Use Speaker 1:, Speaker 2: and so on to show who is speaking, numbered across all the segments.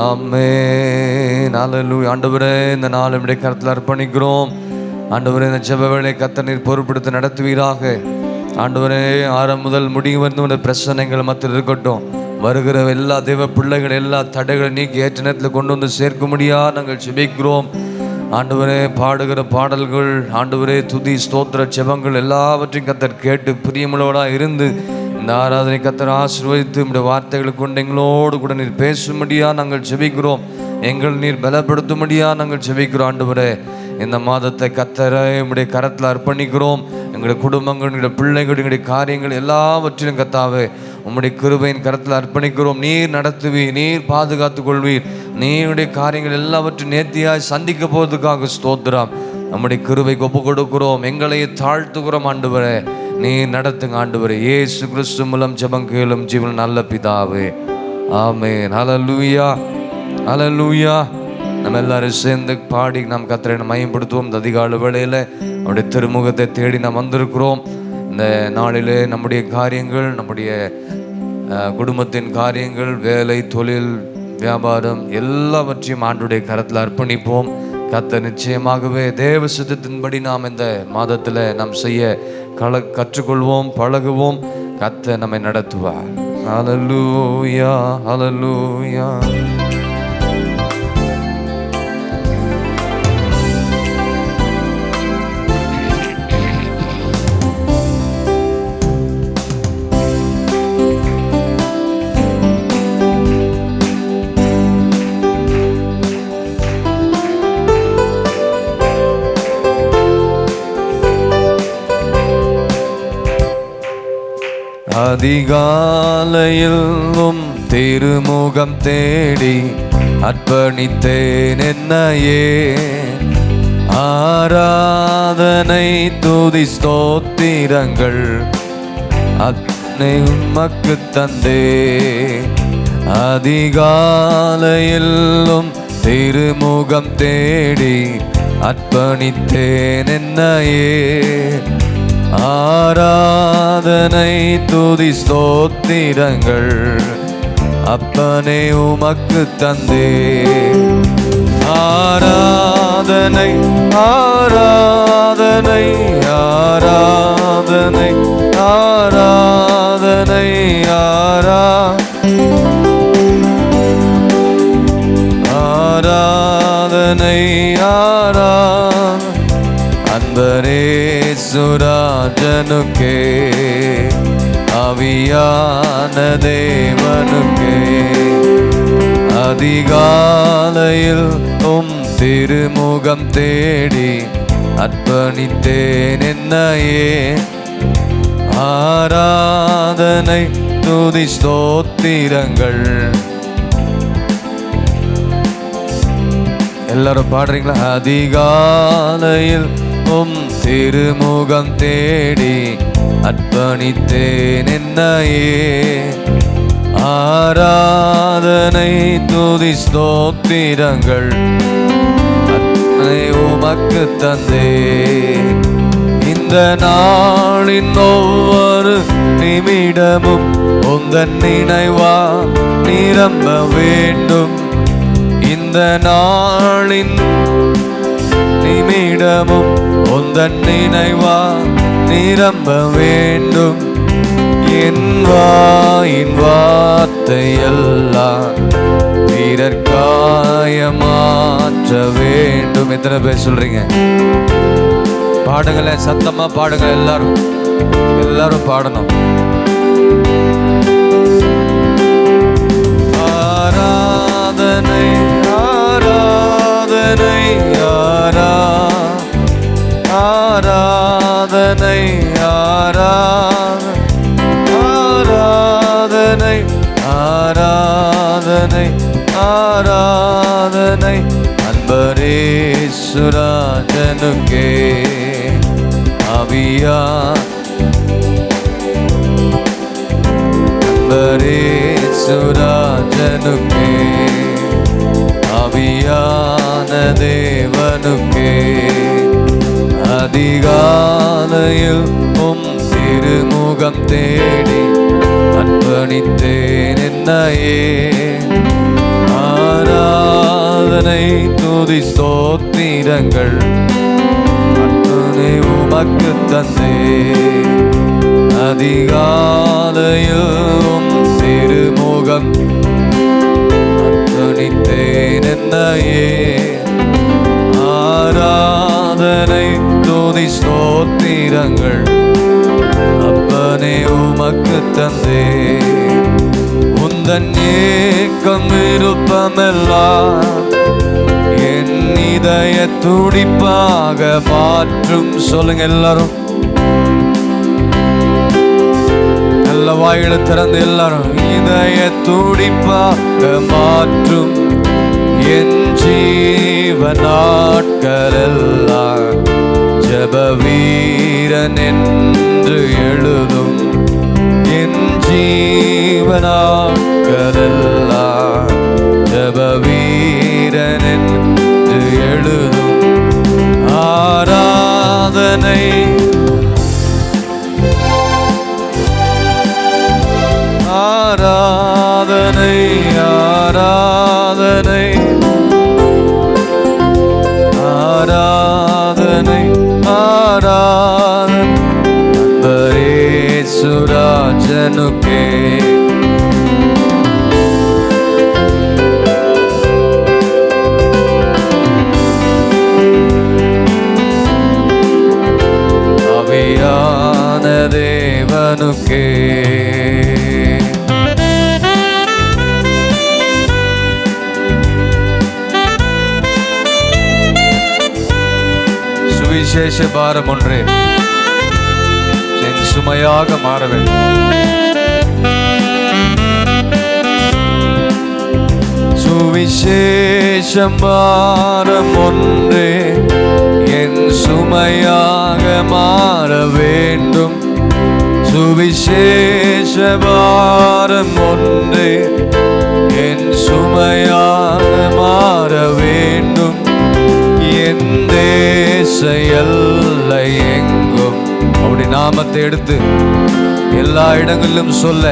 Speaker 1: ஆமென். ஹல்லேலூயா. ஆண்டவரே, இந்த நாள் நம்முடைய கரத்தில் அர்ப்பணிக்கிறோம். ஆண்டவரே, இந்த ஜெப வேளை கர்த்தர் நீர் பொறுப்படுத்தி நடத்துவீராக. ஆண்டவரே, ஆரம்பம் முதல் முடிவு வந்து பிரச்சனைகள் மத்தியில் இருக்கட்டும். வருகிற எல்லா தேவ பிள்ளைகள் எல்லா தடைகளை நீக்கி ஏற்ற நேரத்தில் கொண்டு வந்து சேர்க்க முடியாது நாங்கள் ஜெபிக்கிறோம். ஆண்டவரே, பாடுகிற பாடல்கள், ஆண்டவரே, துதி ஸ்தோத்திர ஜெபங்கள் எல்லாவற்றையும் கர்த்தர் கேட்டு பிரியமுள்ளவராக இருந்து இந்த ஆராதனை கர்த்தர் ஆசீர்வதித்து இந்த வார்த்தைகளை கொண்டு எங்களோடு கூட நீர் பேசும்படியா நாங்கள் ஜெபிக்கிறோம். எங்கள் நீர் பலப்படுத்தும்படியா நாங்கள் ஜெபிக்கிறோம். ஆண்டவரே, இந்த மாதத்தை கர்த்தரை உம்முடைய கரத்தில் அர்ப்பணிக்கிறோம். எங்களுடைய குடும்பங்கள், எங்களுடைய பிள்ளைகள், எங்களுடைய காரியங்கள் எல்லாவற்றிலும் கர்த்தாவே உம்முடைய கிருபையின் கரத்தில் அர்ப்பணிக்கிறோம். நீர் நடத்துவீர், நீர் பாதுகாத்து கொள்வீர். நீருடைய காரியங்கள் எல்லாவற்றையும் நேர்த்தியாய் சந்திக்க போவதற்காக ஸ்தோத்திரம். நம்முடைய கிருபைக்கு ஒப்பு கொடுக்கிறோம். எங்களை தாழ்த்துகிறோம். ஆண்டவரே, நீர் நடத்துங்க. ஆண்டவரே, இயேசு கிறிஸ்து மூலம் ஜெபம் கேளும் ஜீவன் நல்ல பிதாவே, ஆமென். ஹல்லேலூயா, ஹல்லேலூயா. நம்ம எல்லாரும் சேர்ந்து பாடி நாம் கர்த்தரை மையப்படுத்துவோம். இந்த அதிகாலை வேளையில் அவருடைய திருமுகத்தை தேடி நாம் வந்திருக்கிறோம். இந்த நாளிலே நம்முடைய காரியங்கள், நம்முடைய குடும்பத்தின் காரியங்கள், வேலை, தொழில், வியாபாரம் எல்லாவற்றையும் ஆண்டுடைய கரத்தில் அர்ப்பணிப்போம். கர்த்தர் நிச்சயமாகவே தேவ சித்தத்தின்படி நாம் இந்த மாதத்தில் நாம் செய்ய கற்றுக்கொள்வோம், பழகுவோம். கர்த்தர் நம்மை நடத்துவார். ஹல்லேலூயா, ஹல்லேலூயா. அதிகாலையிலும் திருமுகம் தேடி அர்ப்பணித்தேன் என்னையே. ஆராதனை துதி ஸ்தோத்திரங்கள் அத்தனை உமக்கு தந்தே. அதிகாலையிலும் திருமுகம் தேடி அர்ப்பணித்தேன் என்னையே. ஆராதனை துதி ஸ்தோத்திரங்கள் அப்பனே உமக்கு தந்தே. ஆராதனை ஆராதனை ஆராதனை ஆராதனை ஆராதனை அன்பரே சுராஜனுக்கே ஆவியான தேவனுக்கே. அதிகாலையில் உம் திருமுகம் தேடி அர்ப்பணித்தேன் என்னையே. ஆராதனை துதி ஸ்தோத்திரங்கள். எல்லாரும் பாடுறீங்களா? அதிகாலையில் உம் திருமுகம் தேடி அர்ப்பணித்தேன் என்னையே. ஆராதனை துதி ஸ்தோத்திரங்கள் அத்தனை உமக்கு தந்தே. இந்த நாளின் ஒவ்வொரு நிமிடமும் உந்தன் நினைவா நிரம்ப வேண்டும். இந்த நாளின் நிமிடமும் உந்தன் நினைவா நிரம்ப வேண்டும். என் வாயின் வார்த்தையெல்லாம் பிறர்க்காய மாற்ற வேண்டும். எத்தனை பேர் சொல்றீங்க? பாடுங்களேன், சத்தமா பாடுங்க. எல்லாரும் பாடணும். ஆராதனை ஆராதனை ஆராதனை ஆராதனை ஆராதனை ஆராதனை அன்பரே சுராஜனுக்கே ஆவியா. அன்பரே சுராஜனுக்கே ஆவியான தேவனுக்கே. அதிகாலையில் உம் திருமுகம் தேடி அர்ப்பணித்தேன் என்னையே. ஆரா ஆராதனை துதி ஸ்தோத்திரங்கள் அத்தனை உமக்கு தந்தே. அதிகாலையும் திருமுகம் அத்தனித்தேன் என்னையே. ஆராதனை துதி ஸ்தோத்திரங்கள் அப்பனே உமக்கு தந்தே. உந்தன் ஏக்கம் விருப்பமெல்லாம் என் இதய துடிப்பாக மாற்றும். சொல்லுங்க எல்லாரும், நல்ல வாய்களை திறந்து எல்லாரும். இதய துடிப்பாக மாற்றும் என் ஜீவ நாட்களெல்லாம் ஜெப வீரன் என்று எழுதும். என் ஜீவ நாட்களெல்லாம் ஜெப வீரன் என்று எழுதும். ஆராதனை ஆராதனை ஆராதனை ஆராதனை ஆராதனை சுராஜனுக்கே. அவியான தேவனுக்கே. சுவிசேஷ பாரம் ஒன்றே என் சுமையாக மாற வேண்டும். சுவிசேஷம் பாரம் ஒன்றே என் சுமையாக மாற வேண்டும். சுவிசேஷ பாரம் ஒன்றே என் சுமையாக மாற வேண்டும். என் தேச எல்லை எங்கும் அவருடைய நாமத்தை எடுத்து எல்லா இடங்களிலும் சொல்ல,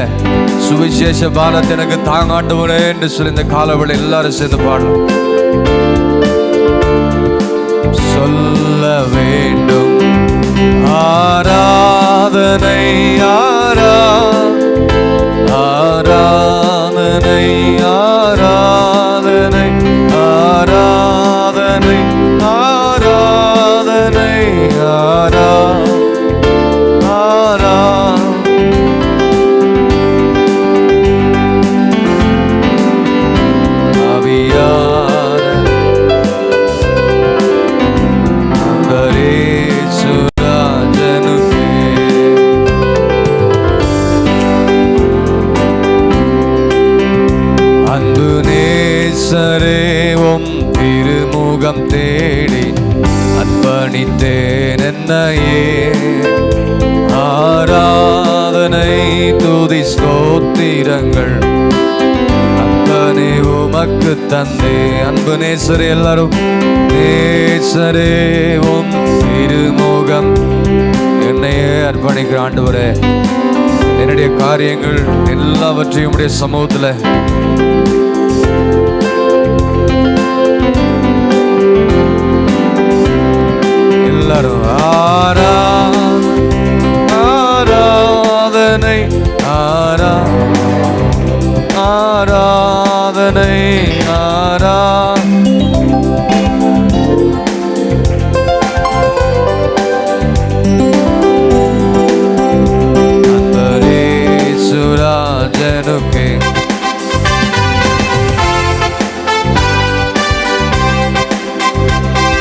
Speaker 1: சுவிசேஷ பாரத்தை எனக்கு தாங்காண்டவரே என்று சொல்லி இந்த காலவளை எல்லாரும் சேர்ந்து பாடலாம். சொல்ல வேண்டும். ஆராதனை ஆராதனை ஆராதனை ஆராதனை ஆராதனை திருமுகம் தேடி அர்ப்பணித்தேன் என்னையே. ஆராதனை துதி ஸ்தோத்திரங்கள் அப்பனே உமக்கு தந்தே. அன்பு நேசரே எல்லாரும், நேசரே உம் திருமுகம் என்னையே அர்ப்பணிக்கிற ஆண்டவரே. என்னுடைய காரியங்கள் எல்லாவற்றையும் உடைய சமூகத்தில் எல்லாரும் ஆராதனை ஆராதனை அன்பரே சுராஜனுக்கே.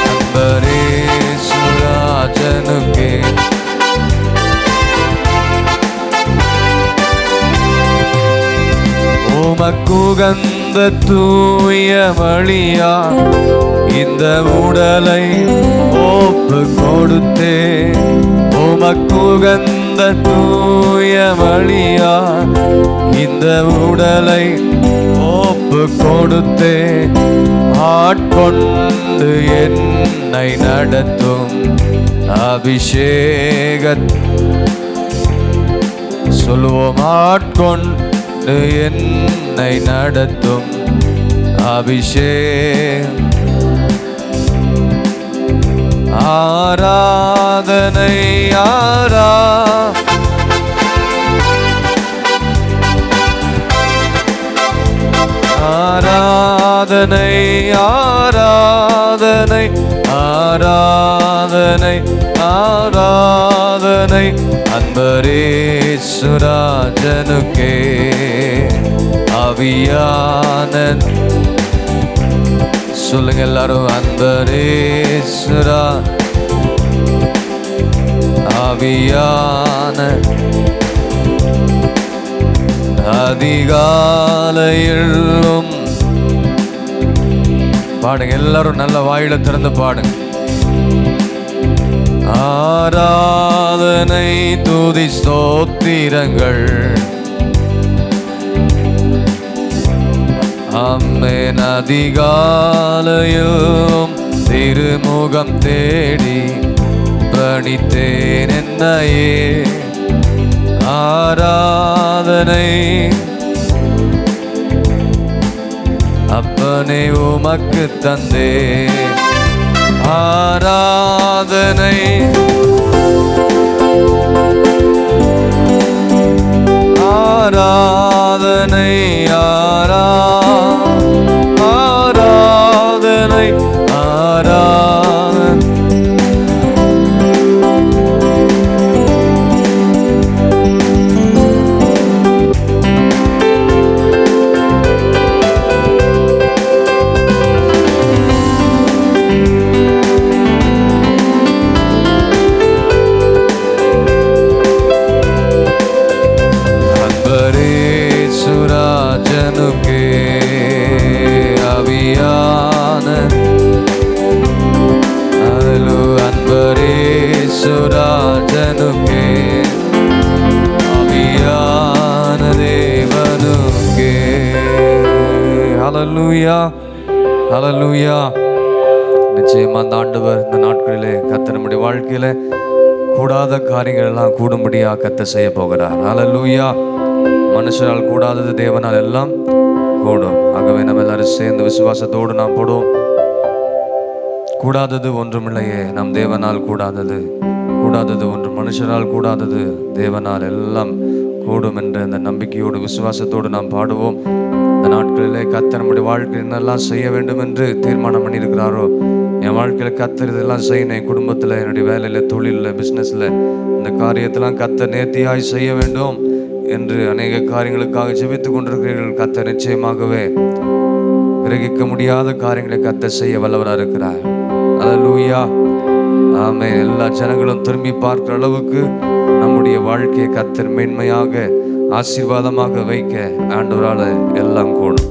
Speaker 1: அன்பரே சுராஜனுக்கே. உமக்குகந்த தூய வழியா இந்த உடலை ஒப்பு கொடுத்தே. உமக்குகந்த தூய வழியா இந்த உடலை ஒப்பு கொடுத்தே. ஆட்கொண்டு என்னை நடத்தும் அபிஷேக சொல்லுவோம். ஆட்கொண்டு என்னை நடத்தும் அபிஷேகம் ஆராதனை ஆராதனை ஆராதனை ஆராதனை ஆராதனை அன்பரேசுராஜனுக்கே ஆவியான சொல்லுங்க எல்லாரும் அன்பரேசுரா ஆவியான அதிகாலையிலும் பாடுங்க எல்லாரும் நல்ல வாயில திறந்து பாடுங்க. ஆராதனை துதி ஸ்தோத்திரங்கள் ஆமென். அதிகாலையிலும் திருமுகம் தேடி பணித்தேன் என்னையே ஆராதனை அப்பனே உமக்கு தந்தே ஆராதனை ஆராதனை ஆராதனை ஆராதனை சுராஜனுக்கே ஆவியான அலு அன்பரே சுராஜனுக்கே ஆவியான தேவனுக்கே. ஹல்லேலூயா ஹல்லேலூயா. நிச்சயமா அந்த ஆண்டவர் இந்த நாட்களிலே கர்த்தர் நம்முடைய வாழ்க்கையில கூடாத காரியங்கள் எல்லாம் கூடும்படியா கர்த்தர் செய்ய போகிறார். ஹல்லேலூயா. மனுஷரால் கூடாதது தேவனால் எல்லாம் கூடும். ஆகவே நம்ம எல்லாரும் சேர்ந்து விசுவாசத்தோடு நாம் போடுவோம். கூடாதது ஒன்றுமில்லையே, நம் தேவனால் கூடாதது ஒன்று, மனுஷரால் கூடாதது தேவனால் எல்லாம் கூடும் என்ற அந்த நம்பிக்கையோடு விசுவாசத்தோடு நாம் பாடுவோம். இந்த நாட்களிலே கர்த்தர் நம்முடைய வாழ்க்கையில் என்னெல்லாம் செய்ய வேண்டும் என்று தீர்மானம் பண்ணியிருக்கிறாரோ, என் வாழ்க்கையில் கர்த்தர் இதெல்லாம் செய்யணும், என் குடும்பத்தில், என்னுடைய வேலையில், தொழிலில், பிஸ்னஸில் இந்த காரியத்தெல்லாம் கர்த்தர் நேர்த்தியாய் செய்ய வேண்டும் என்று அநேக காரியங்களுக்காக ஜெபித்துக் கொண்டிருக்கிறீர்கள். கர்த்தர் நிச்சயமாகவே கிரகிக்க முடியாத காரியங்களை கர்த்தர் செய்ய வல்லவராக இருக்கிறார். அல்லேலூயா ஆமென். எல்லா ஜனங்களும் திரும்பி பார்க்கிற அளவுக்கு நம்முடைய வாழ்க்கையை கர்த்தர் மேன்மையாக ஆசீர்வாதமாக வைக்க ஆண்டவரால் எல்லாம் கூடும்.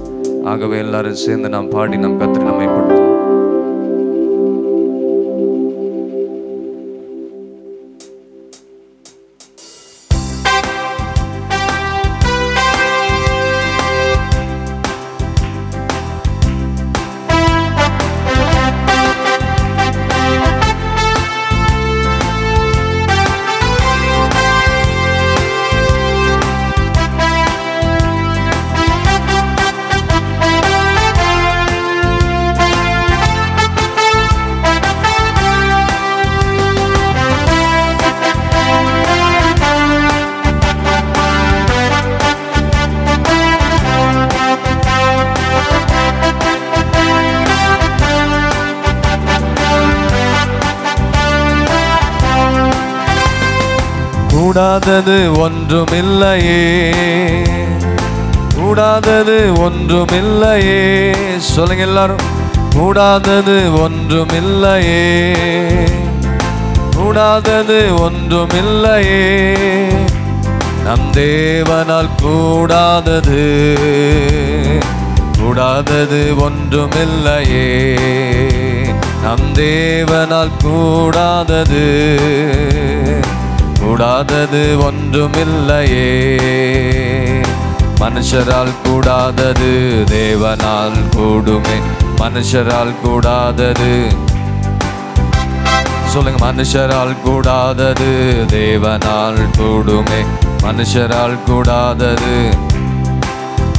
Speaker 1: ஆகவே எல்லாரும் சேர்ந்து நாம் பாடி நம் கர்த்தரை நம்மைப்படுத்துவோம். கூடாதது ஒன்றுமில்லையே, கூடாதது ஒன்றுமில்லையே. சொல்லுங்க எல்லாரும், கூடாதது ஒன்றுமில்லையே, கூடாதது ஒன்றுமில்லையே. நம் தேவனால் கூடாதது கூடாதது ஒன்றுமில்லையே. நம் தேவனால் கூடாதது கூடாதது ஒன்றுமில்லையே. மனுஷரால் கூடாதது தேவனால் கூடுமே. மனுஷரால் கூடாதது, சொல்லுங்க, மனுஷரால் கூடாதது தேவனால் கூடுமே. மனுஷரால் கூடாதது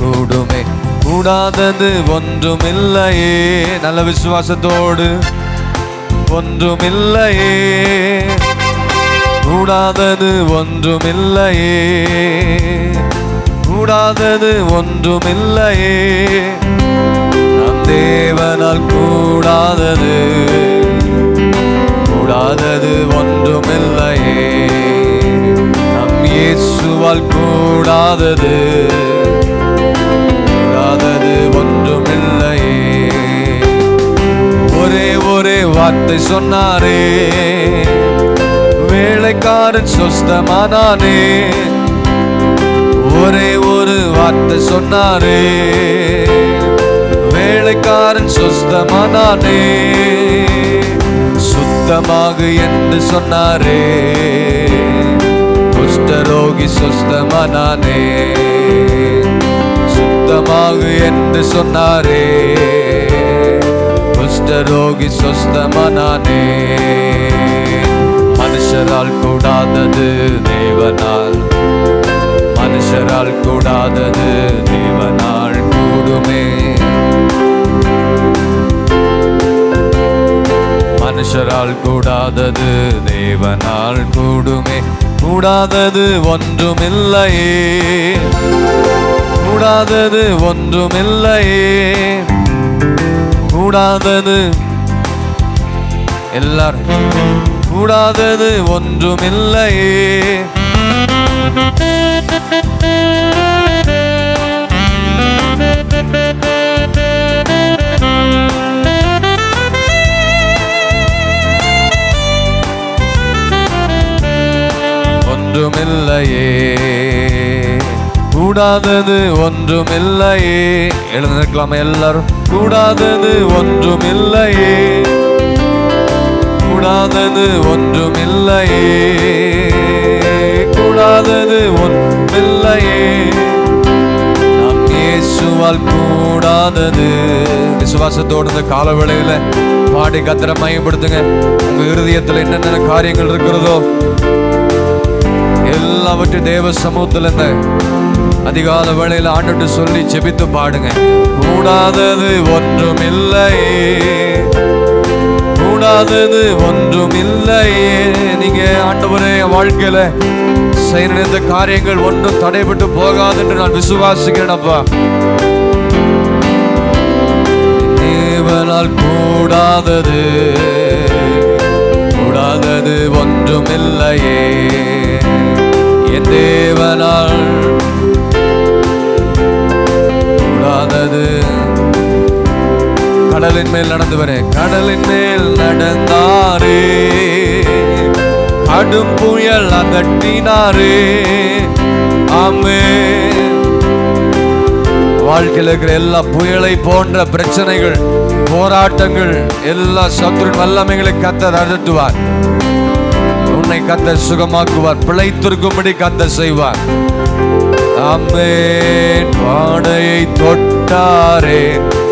Speaker 1: கூடுமே. கூடாதது ஒன்றுமில்லையே. நல்ல விசுவாசத்தோடு ஒன்றுமில்லையே, கூடாதது ஒன்றுமில்லையே, கூடாதது ஒன்றுமில்லையே. நம் தேவனால் கூடாதது கூடாதது ஒன்றுமில்லையே. நம் இயேசுவால் கூடாதது கூடாதது ஒன்றுமில்லையே. ஒரே வார்த்தை சொன்னாரே, வேலைக்காரன் சொஸ்தமானானே. ஒரே ஒரு வார்த்தை சொன்னாரே, வேலைக்காரன் சொஸ்தமானானே. சுத்தமாகு என்று சொன்னாரே, குஷ்டரோகி சொஸ்தமானானே. சுத்தமாகு என்று சொன்னாரே, குஷ்டரோகி சொஸ்தமானானே. மனுஷரால் கூடாதது தேவனால், மனுஷரால் கூடாதது தேவனால் கூடுமே. மனுஷரால் கூடாதது தேவனால் கூடுமே. கூடாதது ஒன்றுமில்லையே, கூடாதது ஒன்றுமில்லையே, கூடாதது எல்லாரும் கூடாதது ஒன்றுமில்லையே. ஒன்றுமில்லையே, கூடாதது ஒன்றுமில்லையே. எழுந்திருக்கலாமா எல்லாரும்? கூடாதது ஒன்றுமில்லையே, கூடாதது ஒன்றுமில்லையே, கூடாதது ஒன்றுமில்லையே. நம் இயேசுவால் கூடாதது. விசுவாசத்தோடு இந்த காலவேளையில பாடி கர்த்தரை மையப்படுத்துங்க. உங்க இருதயத்தில் என்னென்ன காரியங்கள் இருக்கிறதோ எல்லாவற்றையும் தேவ சமூகத்தில் இந்த அதிகால வேளையில ஆண்டுட்டு சொல்லி செபித்து பாடுங்க. கூடாதது ஒன்றுமில்லையே, கூடாதது ஒன்றுமில்லையே. நீங்க ஆண்டவரே வாழ்க்கையில செய்ய நினைத்த காரியங்கள் ஒன்றும் தடைபட்டு போகாது என்று நான் விசுவாசிக்கிறேன்ப்பா. தேவனால் கூடாதது கூடாதது ஒன்றுமில்லையே. என் தேவனால் கூடாதது. கடலின் மேல் நடந்து வர, கடலின் மேல் நடந்தாரே, கடும் புயல் அதட்டினாரே. ஆமென். வாழ்க்கையில் இருக்கிற எல்லா புயலை போன்ற பிரச்சனைகள், போராட்டங்கள், எல்லா சத்துருவின் வல்லமைகளை கர்த்தர் அதட்டுவார். உன்னை கர்த்தர் சுகமாக்குவார். பிழைத்திருக்கும்படி கர்த்தர் செய்வார். ஆமென். வாடையை தொட்டாரே,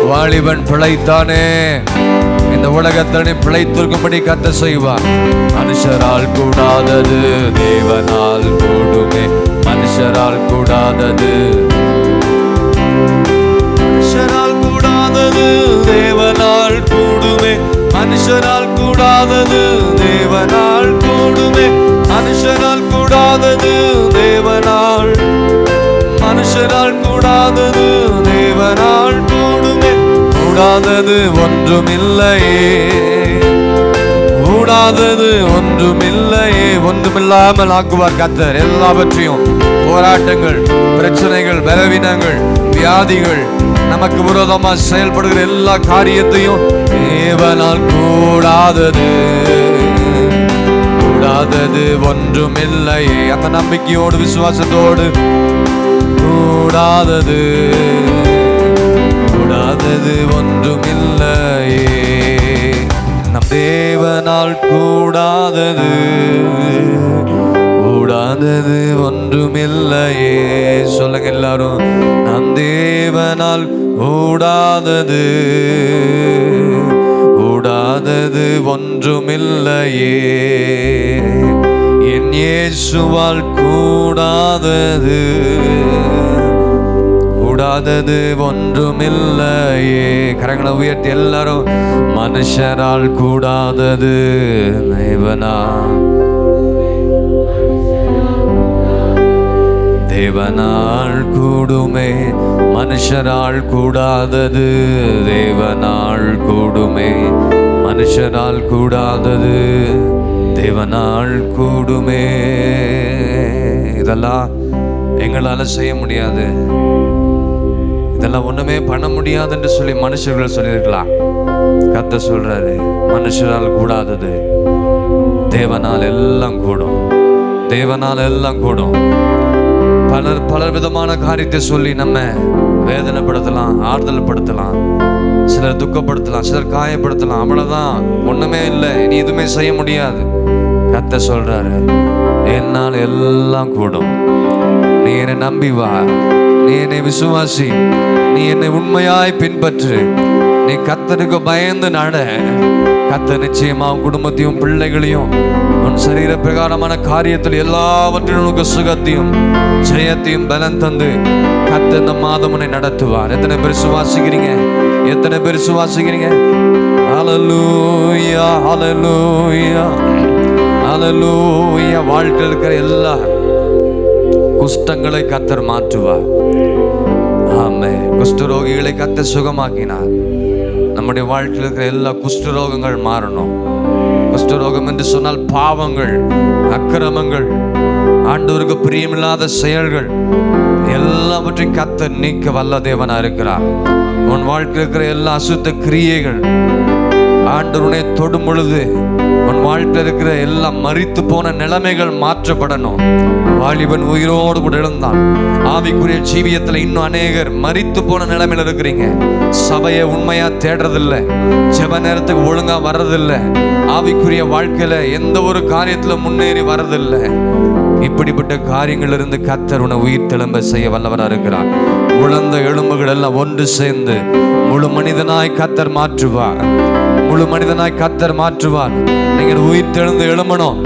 Speaker 1: வாலிபன் பிழைத்தானே. இந்த உலகத்திலே பிழைத்திருக்கும்படி கர்த்தர் செய்வார். மனுஷரால் கூடாதது தேவனால் கூடுமே. மனுஷரால் கூடாதது, மனுஷரால் கூடாதது தேவனால் கூடுமே. மனுஷரால் கூடாதது தேவனால் கூடுமே. மனுஷரால் கூடாதது தேவனால், மனுஷரால் கூடாதது தேவனால் கூடுமே. கூடாதது ஒன்றுமில்லையே, கூடாதது ஒன்றுமில்லையே. ஒன்றுமில்லாமல் ஆக்குவார் கர்த்தர். எல்லாவற்றையும் போராட்டங்கள், பிரச்சனைகள், பலவீனங்கள், வியாதிகள், நமக்கு விரோதமாக செயல்படுகிற எல்லா காரியத்தையும் தேவனால் கூடாதது கூடாதது ஒன்றுமில்லையே. அந்த நம்பிக்கையோடு விசுவாசத்தோடு கூடாதது கூடாதது ஒன்றுமில்லையே. நம் தேவனால் கூடாதது கூடாதது ஒன்றுமில்லையே. சொல்லுங்க எல்லாரும். நம் தேவனால் கூடாதது கூடாதது ஒன்றுமில்லையே. இயேசுவால் கூடாதது கூடாதது ஒன்றுமில்லையே. கரங்களை உயர்த்தி எல்லாரும், மனுஷரால் கூடாதது தேவனால் கூடுமே. மனுஷரால் கூடாதது தேவனால் கூடுமே. மனுஷரால் கூடாதது தேவனால் கூடுமே. இதெல்லாம் எங்களால் செய்ய முடியாது, இதெல்லாம் ஒண்ணுமே பண்ண முடியாது என்று சொல்லி மனுஷர்கள் சொல்லியிருக்கலாம். கர்த்தர் சொல்றாரு, மனுஷரால் கூடாதது தேவனால் எல்லாம் கூடும். தேவனால் எல்லாம் கூடும். பலர் விதமான காரியத்தை சொல்லி நம்ம வேதனைப்படுத்தலாம், ஆறுதல் படுத்தலாம், சிலர் துக்கப்படுத்தலாம், சிலர் காயப்படுத்தலாம். அவ்வளவுதான், ஒண்ணுமே இல்லை, நீ எதுவுமே செய்ய முடியாது. கர்த்தர் சொல்றாரு, என்னால் எல்லாம் கூடும். நீ என்னை நம்பி வா, நீ என்னை விசுவாசி, நீ என்னை உண்மையாய் பின்பற்று, நீ கர்த்தருக்கு பயந்து நட. கர்த்தர் நிச்சயமா உன் குடும்பத்தையும் பிள்ளைகளையும் உன் சரீர பிரகாரமான காரியத்தில் எல்லாவற்றிலும் உனக்கு சுகத்தையும் ஜெயத்தையும் பலன் தந்து கர்த்தர் இந்த மாதம் உன்னை நடத்துவார். எத்தனை பேர் சுவாசிக்கிறீங்க? எத்தனை பேர் சுவாசிக்கிறீங்க? ஹல்லேலூயா, ஹல்லேலூயா, ஹல்லேலூயா. வாழ்க்கையில் இருக்கிற எல்லா குஷ்டங்களை கர்த்தர் மாற்றுவார். ஆமென். குஷ்டரோகிகளை கர்த்தர் சுகமாக்கினார். நம்முடைய வாழ்க்கையில் இருக்கிற எல்லா குஷ்டரோகங்கள் மாறணும். குஷ்டரோகம் என்று சொன்னால் பாவங்கள், அக்கிரமங்கள், ஆண்டவருக்கு பிரியமில்லாத செயல்கள் எல்லாவற்றையும் கர்த்தர் நீக்க வல்ல தேவனா இருக்கிறார். உன் வாழ்க்கையில் இருக்கிற எல்லா அசுத்த கிரியைகள் ஆண்டவருடைய தொடும் பொழுது உன் வாழ்க்கையில் இருக்கிற எல்லா மரித்து போன நிலைமைகள் மாற்றப்படணும். வாலிபன் உயிரோடு கூட எழுந்தான். ஆவிக்குரிய ஜீவியத்தில் இன்னும் அநேகர் மரித்து போன நிலைமையில இருக்கிறீங்க. சபையை உண்மையா தேடுறதில்லை, ஜெப நேரத்துக்கு ஒழுங்கா வர்றதில்லை, ஆவிக்குரிய வாழ்க்கையில எந்த ஒரு காரியத்துல முன்னேறி வர்றதில்லை. இப்படிப்பட்ட காரியங்கள் இருந்து கர்த்தர் உன்னை உயிர் தெழும்ப செய்ய வல்லவராக இருக்கிறார். உழந்த எலும்புகள் எல்லாம் ஒன்று சேர்ந்து முழு மனிதனாய் கர்த்தர் மாற்றுவார். முழு மனிதனாய் கர்த்தர் மாற்றுவார். நீங்கள் உயிர் தெழுந்து எழும்பணும்.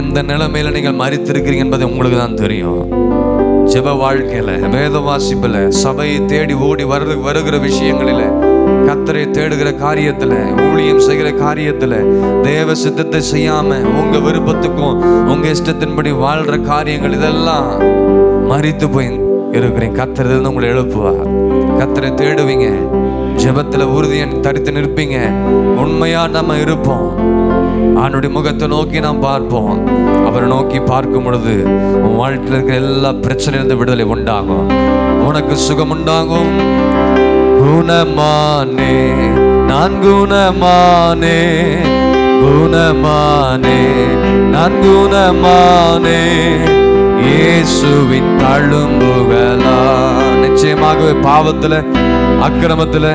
Speaker 1: எந்த நிலைமையில நீங்கள் மரித்திருக்கிறீங்க என்பது உங்களுக்கு தான் தெரியும். ஜெப வாழ்க்கையில, வேத வாசிப்புல, சபையை தேடி ஓடி வருகிற விஷயங்களில, கர்த்தரை தேடுகிற காரியத்துல, ஊழியம் செய்கிற காரியத்துல, தேவ சித்தத்தை செய்யாம உங்க விருப்பத்துக்கும் உங்க இஷ்டத்தின்படி வாழ்ற காரியங்கள் இதெல்லாம் மரித்து போய் இருக்கிறீங்க. கர்த்தர் இருந்து உங்களை எழுப்புவார். கர்த்தரை தேடுவீங்க, ஜெபத்துல உறுதியை தரித்து நிற்பீங்க, உண்மையா நம்ம இருப்போம். அவனுடைய முகத்தை நோக்கி நாம் பார்ப்போம். அவரை நோக்கி பார்க்கும் பொழுது உன் வாழ்க்கையில் இருக்கிற எல்லா பிரச்சனையிலிருந்து விடுதலை உண்டாகும். உனக்கு சுகம் உண்டாகும். குணமானே, நான் குணமானே, குணமானே, நான் குணமானே, இயேசுவின் தழும்புகளா. நிச்சயமாகவே பாவத்துல, அக்கிரமத்துல,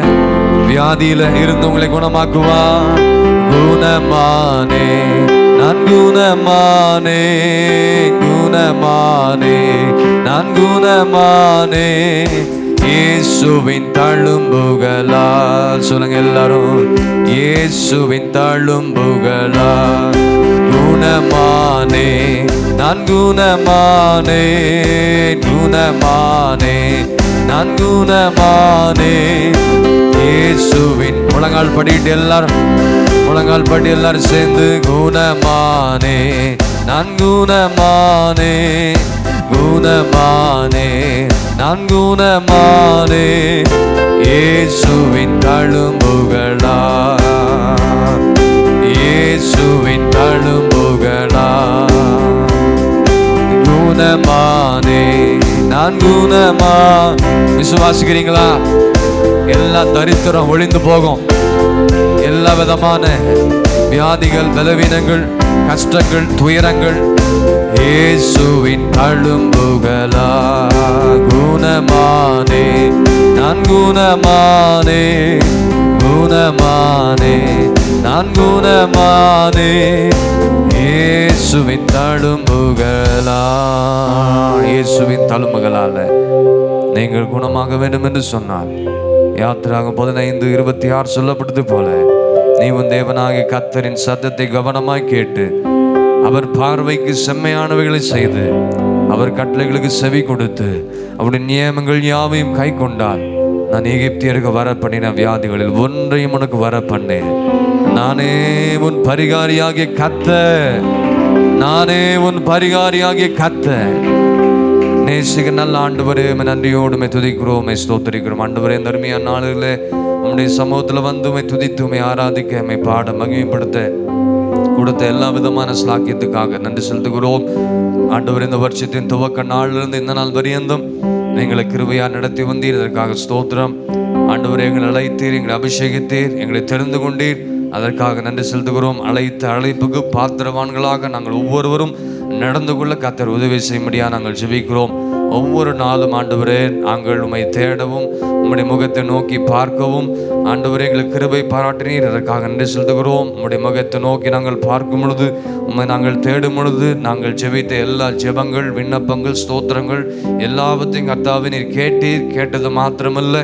Speaker 1: வியாதியில இருந்து உங்களை குணமாக்குவான். குணமானே, நான் குணமானே, குணமானே, நான் குணமானே, இயேசுவின் தழும்புகளால். சொல்லுங்க எல்லாரும், இயேசுவின் தழும்புகளால் குணமானே, நான் குணமானே, குணமானே, நான் குணமானே, இயேசுவின். முழங்கால் படிட்டு எல்லாரும், முழங்கால் படி எல்லாரும் சேர்ந்து, குணமானே, நான் குணமானே, குணமானே, நான் குணமானே, இயேசுவின் தழும்புகளா, இயேசுவின் தழும்புகளா. குணமானே, நான் குணமா. விசுவாசிக்கிறீங்களா? எல்லா தரித்திரம் ஒழிந்து போகும். எல்லா விதமான வியாதிகள், பலவீனங்கள், கஷ்டங்கள், துயரங்கள் இயேசுவின் தழும்புகளா. குணமானே, நான் குணமானே, குணமானே, நான் குணமானே, இயேசுவின் தழும்புகளா. இயேசுவின் தழும்புகளால நீங்கள் குணமாக வேண்டும் என்று சொன்னார். யாத்திராகம் 15:26 சொல்லப்பட்டது போல, நீ உன் தேவனாகிய கர்த்தரின் சத்தத்தை கவனமாய் கேட்டு அவர் பார்வைக்கு செம்மையானவைகளை செய்து அவர் கட்டளைகளுக்கு செவி கொடுத்து அவருடைய நியமங்கள் யாவையும் கை கொண்டால் நான் எகிப்தியருக்கு வர பண்ணின வியாதிகளில் ஒன்றையும் உனக்கு வர பண்ணேன். நானே உன் பரிகாரியாகிய கர்த்தர், நானே உன் பரிகாரியாகிய கர்த்தர். நேசிக்க நல்ல ஆண்டவரே, நன்றியோடுமே துதிக்கிறோம், ஸ்தோத்திரிக்கிறோம். ஆண்டவரே, இந்த அருமையான நாளில் நம்முடைய சமூகத்தில் வந்து துதித்துமை ஆராதிக்க பாட மகிமைப்படுத்த கொடுத்த எல்லா விதமான ஸ்லாக்கியத்துக்காக நன்றி செலுத்துகிறோம். ஆண்டவர், இந்த வருஷத்தின் துவக்க நாளிலிருந்து இந்த நாள் வரையந்தும் எங்களை கிருபையா நடத்தி வந்தீர், இதற்காக ஸ்தோத்திரம். ஆண்டவரே, எங்களை அழைத்தீர், எங்களை அபிஷேகித்தீர், எங்களை தெரிந்து கொண்டீர், அதற்காக நன்றி செலுத்துகிறோம். அழைத்த அழைப்புக்கு பாத்திரவான்களாக நாங்கள் ஒவ்வொருவரும் நடந்து கொள்ள கர்த்தர் உதவி செய்யும்படியாக நாங்கள் ஜெபிக்கிறோம். ஒவ்வொரு நாளும் ஆண்டவரே, நாங்கள் உம்மை தேடவும் உம்முடைய முகத்தை நோக்கி பார்க்கவும் ஆண்டவரே எங்களுக்கு கிருபை பாராட்டினீர், அதற்காக நன்றி செலுத்துகிறோம். உம்முடைய முகத்தை நோக்கி நாங்கள் பார்க்கும் பொழுது, உம்மை நாங்கள் தேடும் பொழுது, நாங்கள் ஜெபித்த எல்லா ஜெபங்கள், விண்ணப்பங்கள், ஸ்தோத்திரங்கள் எல்லாவற்றையும் கர்த்தாவே நீர் கேட்டீர். கேட்டது மாத்திரமல்ல,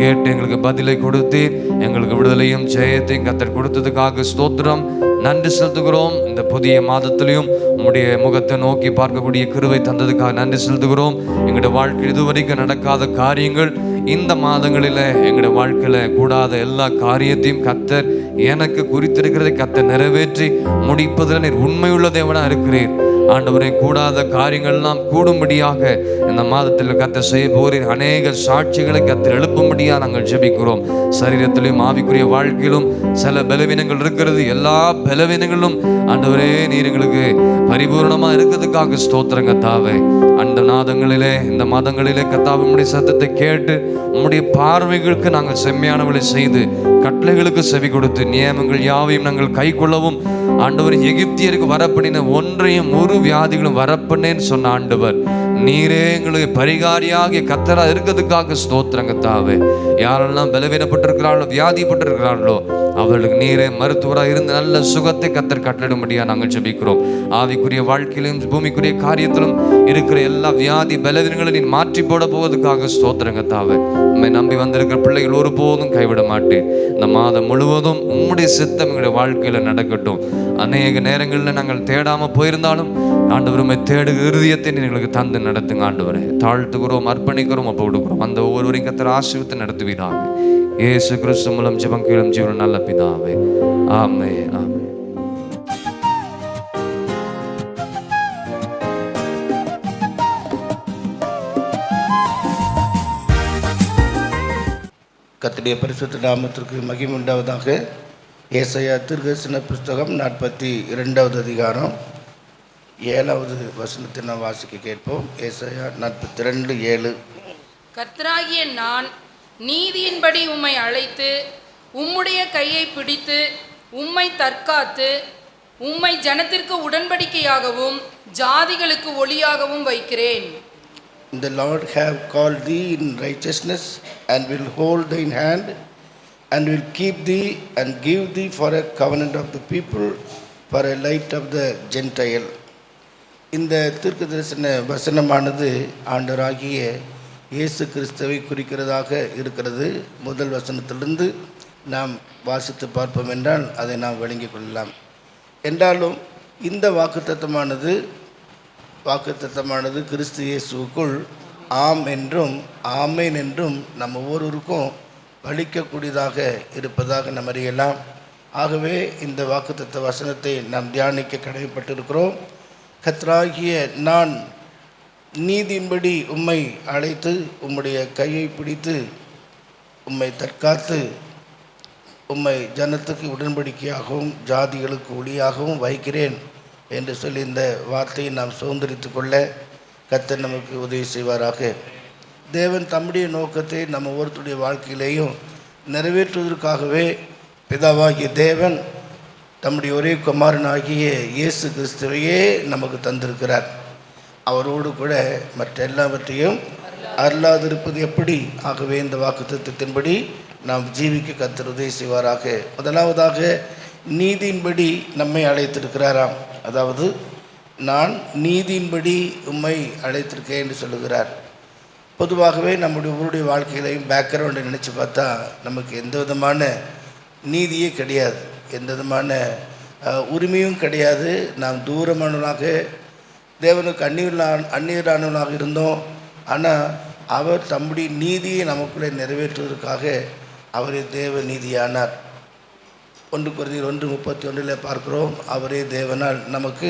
Speaker 1: கேட்டு எங்களுக்கு பதிலை கொடுத்தீர். எங்களுக்கு விடுதலையும் ஜெயத்தையும் கர்த்தர் கொடுத்ததுக்காக ஸ்தோத்திரம், நன்றி செலுத்துகிறோம். இந்த புதிய மாதத்திலையும் உம்முடைய முகத்தை நோக்கி பார்க்கக்கூடிய கிருபை தந்ததுக்காக நன்றி செலுத்துகிறோம். எங்களுடைய வாழ்க்கையில் இதுவரைக்கும் நடக்காத காரியங்கள் இந்த மாதங்களில் எங்களுடைய வாழ்க்கையில் கூடாத எல்லா காரியத்தையும் கர்த்தர் எனக்கு குறித்திருக்கிறதை கர்த்தர் நிறைவேற்றி முடிப்பதில் நீர் உண்மையுள்ள தேவனாக இருக்கிறீர். ஆண்டவரே, கூடாத காரியங்கள்லாம் கூடும்படியாக இந்த மாதத்தில் கர்த்தர் செய்ய போகிறீர். அநேக சாட்சிகளை கர்த்தர் எழுப்பும்படியாக நாங்கள் ஜெபிக்கிறோம். சரீரத்திலும் ஆவிக்குரிய வாழ்க்கையிலும் சில பலவீனங்கள் இருக்கிறது. எல்லா பலவீனங்களும் ஆண்டவரே நீர் எங்களுக்கு பரிபூர்ணமாக இருக்கிறதுக்காக ஸ்தோத்திரம் கர்த்தாவே. அந்த நாதங்களிலே இந்த மாதங்களிலே கர்த்தாவே உம்முடைய சத்தத்தை கேட்டு உம்முடைய பார்வைகளுக்கு நாங்கள் செம்மையானவளை செய்து கட்டளைகளுக்கு செவி கொடுத்து நியமங்கள் யாவையும் நாங்கள் கை கொள்ளவும் ஆண்டவர் எகிப்தியருக்கு வரப்பண்ணின ஒன்றையும் ஒரு வியாதிகளும் வரப்பண்ணேன்னு சொன்ன ஆண்டவர் நீரே எங்களுக்கு பரிகாரியாகிய கர்த்தரா இருக்கிறதுக்காக ஸ்தோத்திரம் கர்த்தாவே. யாரெல்லாம் பலவீனப்பட்டிருக்கிறார்களோ, வியாதிப்பட்டிருக்கிறார்களோ அவர்களுக்கு நீரே மருத்துவராக இருந்து நல்ல சுகத்தை கர்த்தர் கட்டளிடும்படியாக நாங்கள் ஜெபிக்கிறோம். ஆவிக்குரிய வாழ்க்கையிலும் பூமிக்குரிய காரியத்திலும் இருக்கிற எல்லா வியாதி பலவீனங்களை நீ மாற்றி போட போவதுக்காக ஸ்தோத்திரம் கர்த்தாவே. உம்மை நம்பி வந்திருக்கிற பிள்ளைகள் ஒருபோதும் கைவிட மாட்டேன். இந்த மாதம் முழுவதும் உம்முடைய சித்தம் எங்களுடைய வாழ்க்கையில் நடக்கட்டும். அநேக நேரங்களில் நாங்கள் தேடாமல் போயிருந்தாலும் ஆண்டவர் உம்மை தேடுகிற இருதயத்தை எங்களுக்கு தந்து நடத்துங்க ஆண்டவரே. தாழ்த்துகிறோம், அர்ப்பணிக்கிறோம், அப்போ கொடுக்குறோம். அந்த ஒவ்வொருவரையும் கர்த்தர் ஆசீர்வதித்து நடத்துவீராக. இயேசு கிறிஸ்து மூலம் ஜெபம் கேளும் ஜீவன் நல்ல பிதாவே, ஆமென், ஆமென்.
Speaker 2: கர்த்தருடைய பரிசுத்த நாமத்திற்கு மகிமை உண்டாவதாக. ஏசாயா தீர்க்கதரிசன புஸ்தகம் 42வது அதிகாரம் 7வது வசனத்தை நாம் வாசிக்க கேட்போம். ஏசாயா 42:7.
Speaker 3: கர்த்தராகிய நான் நீதியின்படி உம்மை அழைத்து உம்முடைய கையை பிடித்து உம்மை தற்காத்து உம்மை ஜனத்திற்கு உடன்படிக்கையாகவும் ஜாதிகளுக்கு ஒளியாகவும் வைக்கிறேன்.
Speaker 2: The Lord have called thee in righteousness and will hold thine hand and will keep thee and give thee for a covenant of the people, for a light of the Gentile. இந்த தீர்க்கதரிசன வசனமானது ஆண்டவராகிய இயேசு கிறிஸ்துவை குறிக்கிறதாக இருக்கிறது. முதல் வசனத்திலிருந்து நாம் வாசித்து பார்ப்போம் என்றால் அதை நாம் விளங்கிக் கொள்ளலாம். என்றாலும் இந்த வாக்குத்தத்தமானது கிறிஸ்து இயேசுவுக்குள் ஆம் என்றும் ஆமேன் என்றும் நம்ம ஒவ்வொருவருக்கும் பலிக்கக்கூடியதாக இருப்பதாக நாம் அறியலாம். ஆகவே இந்த வாக்குத்தத்த வசனத்தை நாம் தியானிக்க கடமைப்பட்டிருக்கிறோம். கர்த்தராகிய நான் நீதியின்படி உம்மை அழைத்து உம்முடைய கையை பிடித்து உம்மை தற்காத்து உம்மை ஜனத்துக்கு உடன்படிக்கையாகவும் ஜாதிகளுக்கு ஒளியாகவும் வைக்கிறேன் என்று சொல்லி இந்த வார்த்தையை நாம் சுதந்திரித்து கொள்ள கர்த்தர் நமக்கு உதவி செய்வாராக. தேவன் தம்முடைய நோக்கத்தை நம்ம ஒவ்வொருத்தருடைய வாழ்க்கையிலேயும் நிறைவேற்றுவதற்காகவே பிதாவாகிய தேவன் தம்முடைய ஒரே குமாரனாகிய இயேசு கிறிஸ்துவையே நமக்கு தந்திருக்கிறார். அவரோடு கூட மற்ற எல்லாவற்றையும் அருளாதிருப்பது எப்படி? ஆகவே இந்த வாக்குத்தத்தத்தின்படி நாம் ஜீவிக்க கர்த்தர் உதவி செய்வாராக. முதலாவதாக நீதியின்படி நம்மை அழைத்திருக்கிறாராம். அதாவது நான் நீதியின்படி உம்மை அழைத்திருக்கேன் என்று சொல்லுகிறார். பொதுவாகவே நம்முடைய ஊருடைய வாழ்க்கையிலையும் பேக்ரவுண்டை நினச்சி பார்த்தா நமக்கு எந்த விதமான நீதியே கிடையாது, எந்த விதமான உரிமையும் கிடையாது. நாம் தூரமானவர்களாக தேவனுக்கு அந்நியரானவனாக இருந்தோம். ஆனால் அவர் தம்முடைய நீதியை நமக்குள்ளே நிறைவேற்றுவதற்காக அவரே தேவ நீதியானார். 1 Corinthians 1:31 பார்க்கிறோம், அவரே தேவனால் நமக்கு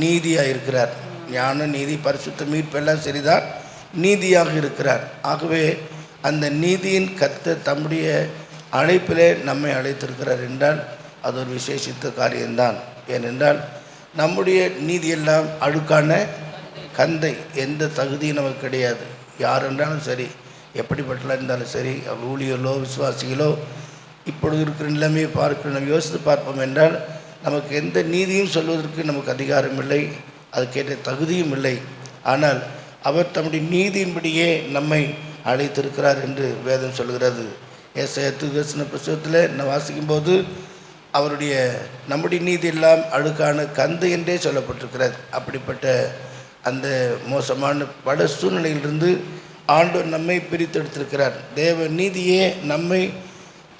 Speaker 2: நீதியாக இருக்கிறார். ஞான நீதி பரிசுத்த மீட்பெல்லாம் சரிதான், நீதியாக இருக்கிறார். ஆகவே அந்த நீதியின் கர்த்தர் தம்முடைய அழைப்பிலே நம்மை அழைத்திருக்கிறார் என்றால் அது ஒரு விசேஷித்த காரியம்தான். ஏனென்றால் நம்முடைய நீதியெல்லாம் அழுக்கான கந்தை, எந்த தகுதியும் நமக்கு கிடையாது. யார் என்றாலும் சரி, எப்படிப்பட்டலாம் இருந்தாலும் சரி, ஊழியர்களோ விசுவாசிகளோ இப்பொழுது இருக்கிற நிலைமையை நம்ம யோசித்து பார்ப்போம் என்றால் நமக்கு எந்த நீதியும் சொல்வதற்கு நமக்கு அதிகாரம் இல்லை, அதுக்கேற்ற தகுதியும் இல்லை. ஆனால் அவர் தம்முடைய நீதியின்படியே நம்மை அழைத்திருக்கிறார் என்று வேதம் சொல்கிறது. ஏசாயா தீர்க்கதரிசன புத்தகத்தில் நான் வாசிக்கும்போது அவருடைய நம்முடைய நீதி எல்லாம் அழுக்கான கந்து என்றே சொல்லப்பட்டிருக்கிறது. அப்படிப்பட்ட அந்த மோசமான பல சூழ்நிலையிலிருந்து ஆண்டவர் நம்மை பிரித்தெடுத்திருக்கிறார். தேவ நீதியே நம்மை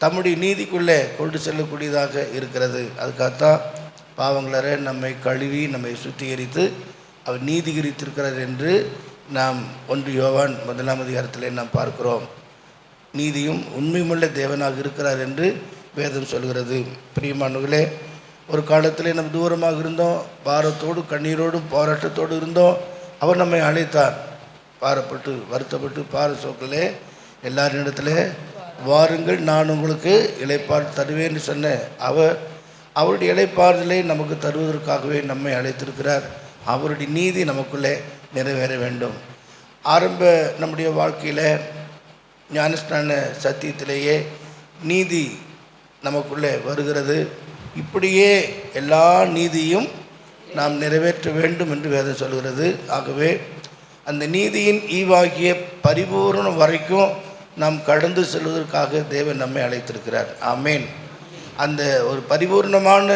Speaker 2: தம்முடைய நீதிக்குள்ளே கொண்டு செல்லக்கூடியதாக இருக்கிறது. அதுக்காகத்தான் பாவங்களற நம்மை கழுவி நம்மை சுத்திகரித்து அவர் நீதிகரித்திருக்கிறார் என்று நாம் 1 யோவான் 1 நாம் பார்க்கிறோம். நீதியும் உண்மையுமுள்ள தேவனாக இருக்கிறார் என்று வேதம் சொல்கிறது. பிரியமானவர்களே, ஒரு காலத்தில் நம்ம தூரமாக இருந்தோம், பாரத்தோடு கண்ணீரோடும் போராட்டத்தோடு இருந்தோம். அவர் நம்மை அழைத்தார். பாரப்பட்டு வருத்தப்பட்டு பார சோக்கிலே எல்லாரிடத்துல வாருங்கள், நான் உங்களுக்கு இளைப்பாறு தருவேன்னு சொன்ன அவருடைய இளைப்பாறுதலை நமக்கு தருவதற்காகவே நம்மை அழைத்திருக்கிறார். அவருடைய நீதி நமக்குள்ளே நிறைவேற வேண்டும். ஆரம்ப நம்முடைய வாழ்க்கையில் ஞானஸ்நான சத்தியத்திலேயே நீதி நமக்குள்ளே வருகிறது. இப்படியே எல்லா நீதியும் நாம் நிறைவேற்ற வேண்டும் என்று வேதம் சொல்கிறது. ஆகவே அந்த நீதியின் ஈவாகிய பரிபூரணம் வரைக்கும் நாம் கடந்து செல்வதற்காக தேவன் நம்மை அழைத்திருக்கிறார். ஆமேன். அந்த ஒரு பரிபூர்ணமான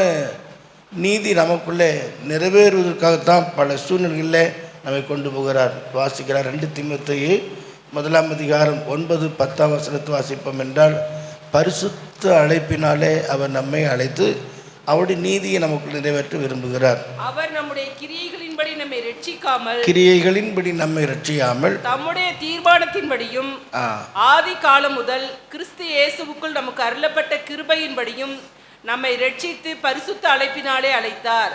Speaker 2: நீதி நமக்குள்ளே நிறைவேறுவதற்காகத்தான் பல சூழ்நிலைகளில் நம்மை கொண்டு போகிறார். வாசிக்கிறார். 2 தீமோத்தேயு 1 9, 10 வாசிப்போம் என்றால், பரிசுத்த அழைப்பினாலே அவர் நம்மை அழைத்து அவருடைய நீதியை நமக்கு நிறைவேற்ற விரும்புகிறார்.
Speaker 4: அவர் நம்முடைய கிரியைகளின்படி நம்மை ரட்சியாமல் தம்முடைய தீர்மானத்தின்படியும் ஆதி காலம் முதல் கிறிஸ்து இயேசுவுக்குள் நமக்கு அருளப்பட்ட கிருபையின்படியும் நம்மை ரட்சித்து பரிசுத்த அழைப்பினாலே அழைத்தார்.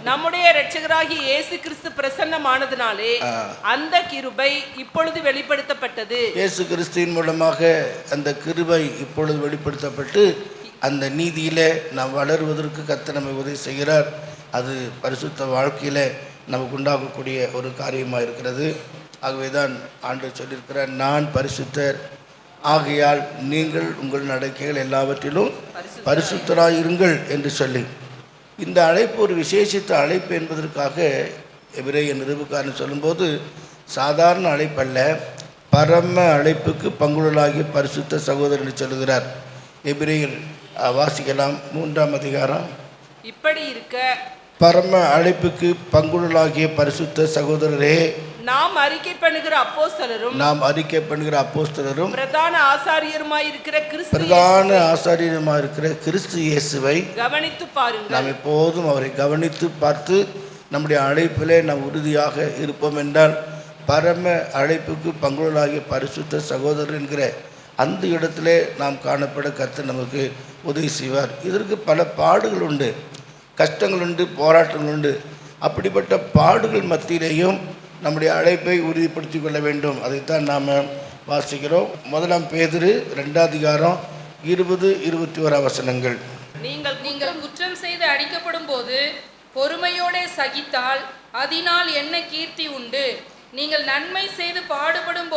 Speaker 4: நம்முடைய இரட்சகராகிய இயேசு கிறிஸ்து பிரசன்னமானதினாலே அந்த கிருபை இப்பொழுது வெளிப்படுத்தப்பட்டது.
Speaker 2: இயேசு கிறிஸ்துவின் மூலமாக அந்த கிருபை இப்பொழுது வெளிப்படுத்தப்பட்டு அந்த நீதியிலே நாம் வளருவதற்கு கர்த்தர் நம்மை உதவி செய்கிறார். அது பரிசுத்த வாழ்க்கையில் நமக்கு உண்டாகக்கூடிய ஒரு காரியமாக இருக்கிறது. ஆகவே தான் ஆண்டவர் சொல்லியிருக்கிறார், நான் பரிசுத்தர் ஆகையால் நீங்கள் உங்கள் நடக்கைகள் எல்லாவற்றிலும் பரிசுத்தராயிருங்கள் என்று சொல்லி, இந்த அழைப்பு ஒரு விசேஷித்த அழைப்பு என்பதற்காக எபிரேய நிருபக்காரன் சொல்லும்போது சாதாரண அழைப்பல்ல, பரம அழைப்புக்கு பங்குள்ளலாகிய பரிசுத்த சகோதரன் சொல்லுகிறார். எபிரேயர் வாசிக்கலாம் 3
Speaker 4: இப்படி இருக்க
Speaker 2: பரம அழைப்புக்கு பங்குள்ளலாகிய பரிசுத்த சகோதரரே,
Speaker 4: நாம் அறிக்கை பண்ணுகிற அப்போஸ்தலரும் பிரதான ஆசாரியருமாய் இருக்கிற
Speaker 2: கிறிஸ்து இயேசுவை
Speaker 4: கவனித்து பாருங்கள்.
Speaker 2: நாம் எப்போதும் அவரை கவனித்து பார்த்து நம்முடைய அழைப்பிலே நாம் உறுதியாக இருப்போம் என்றால் பரம அழைப்புக்கு பங்குள்ளலாகிய பரிசுத்த சகோதரர் என்கிற அந்த இடத்திலே நாம் காணப்பட கர்த்தர் நமக்கு உதவி செய்வார். இதற்கு பல பாடுகள் உண்டு, கஷ்டங்கள் உண்டு, போராட்டங்கள் உண்டு. அப்படிப்பட்ட பாடுகள் மத்தியிலேயும் நம்முடைய அழைப்பை உறுதிப்படுத்தி கொள்ள வேண்டும். அதைத்தான் நாம் வாசிக்கிறோம். 1 பேதுரு 2 20-21
Speaker 3: நீங்கள் குற்றம் செய்து அடிக்கப்படும் போது பொறுமையோட சகித்தால் அதனால் என்ன கீர்த்தி உண்டு? நீங்கள் நன்மை செய்து பாடுபடும்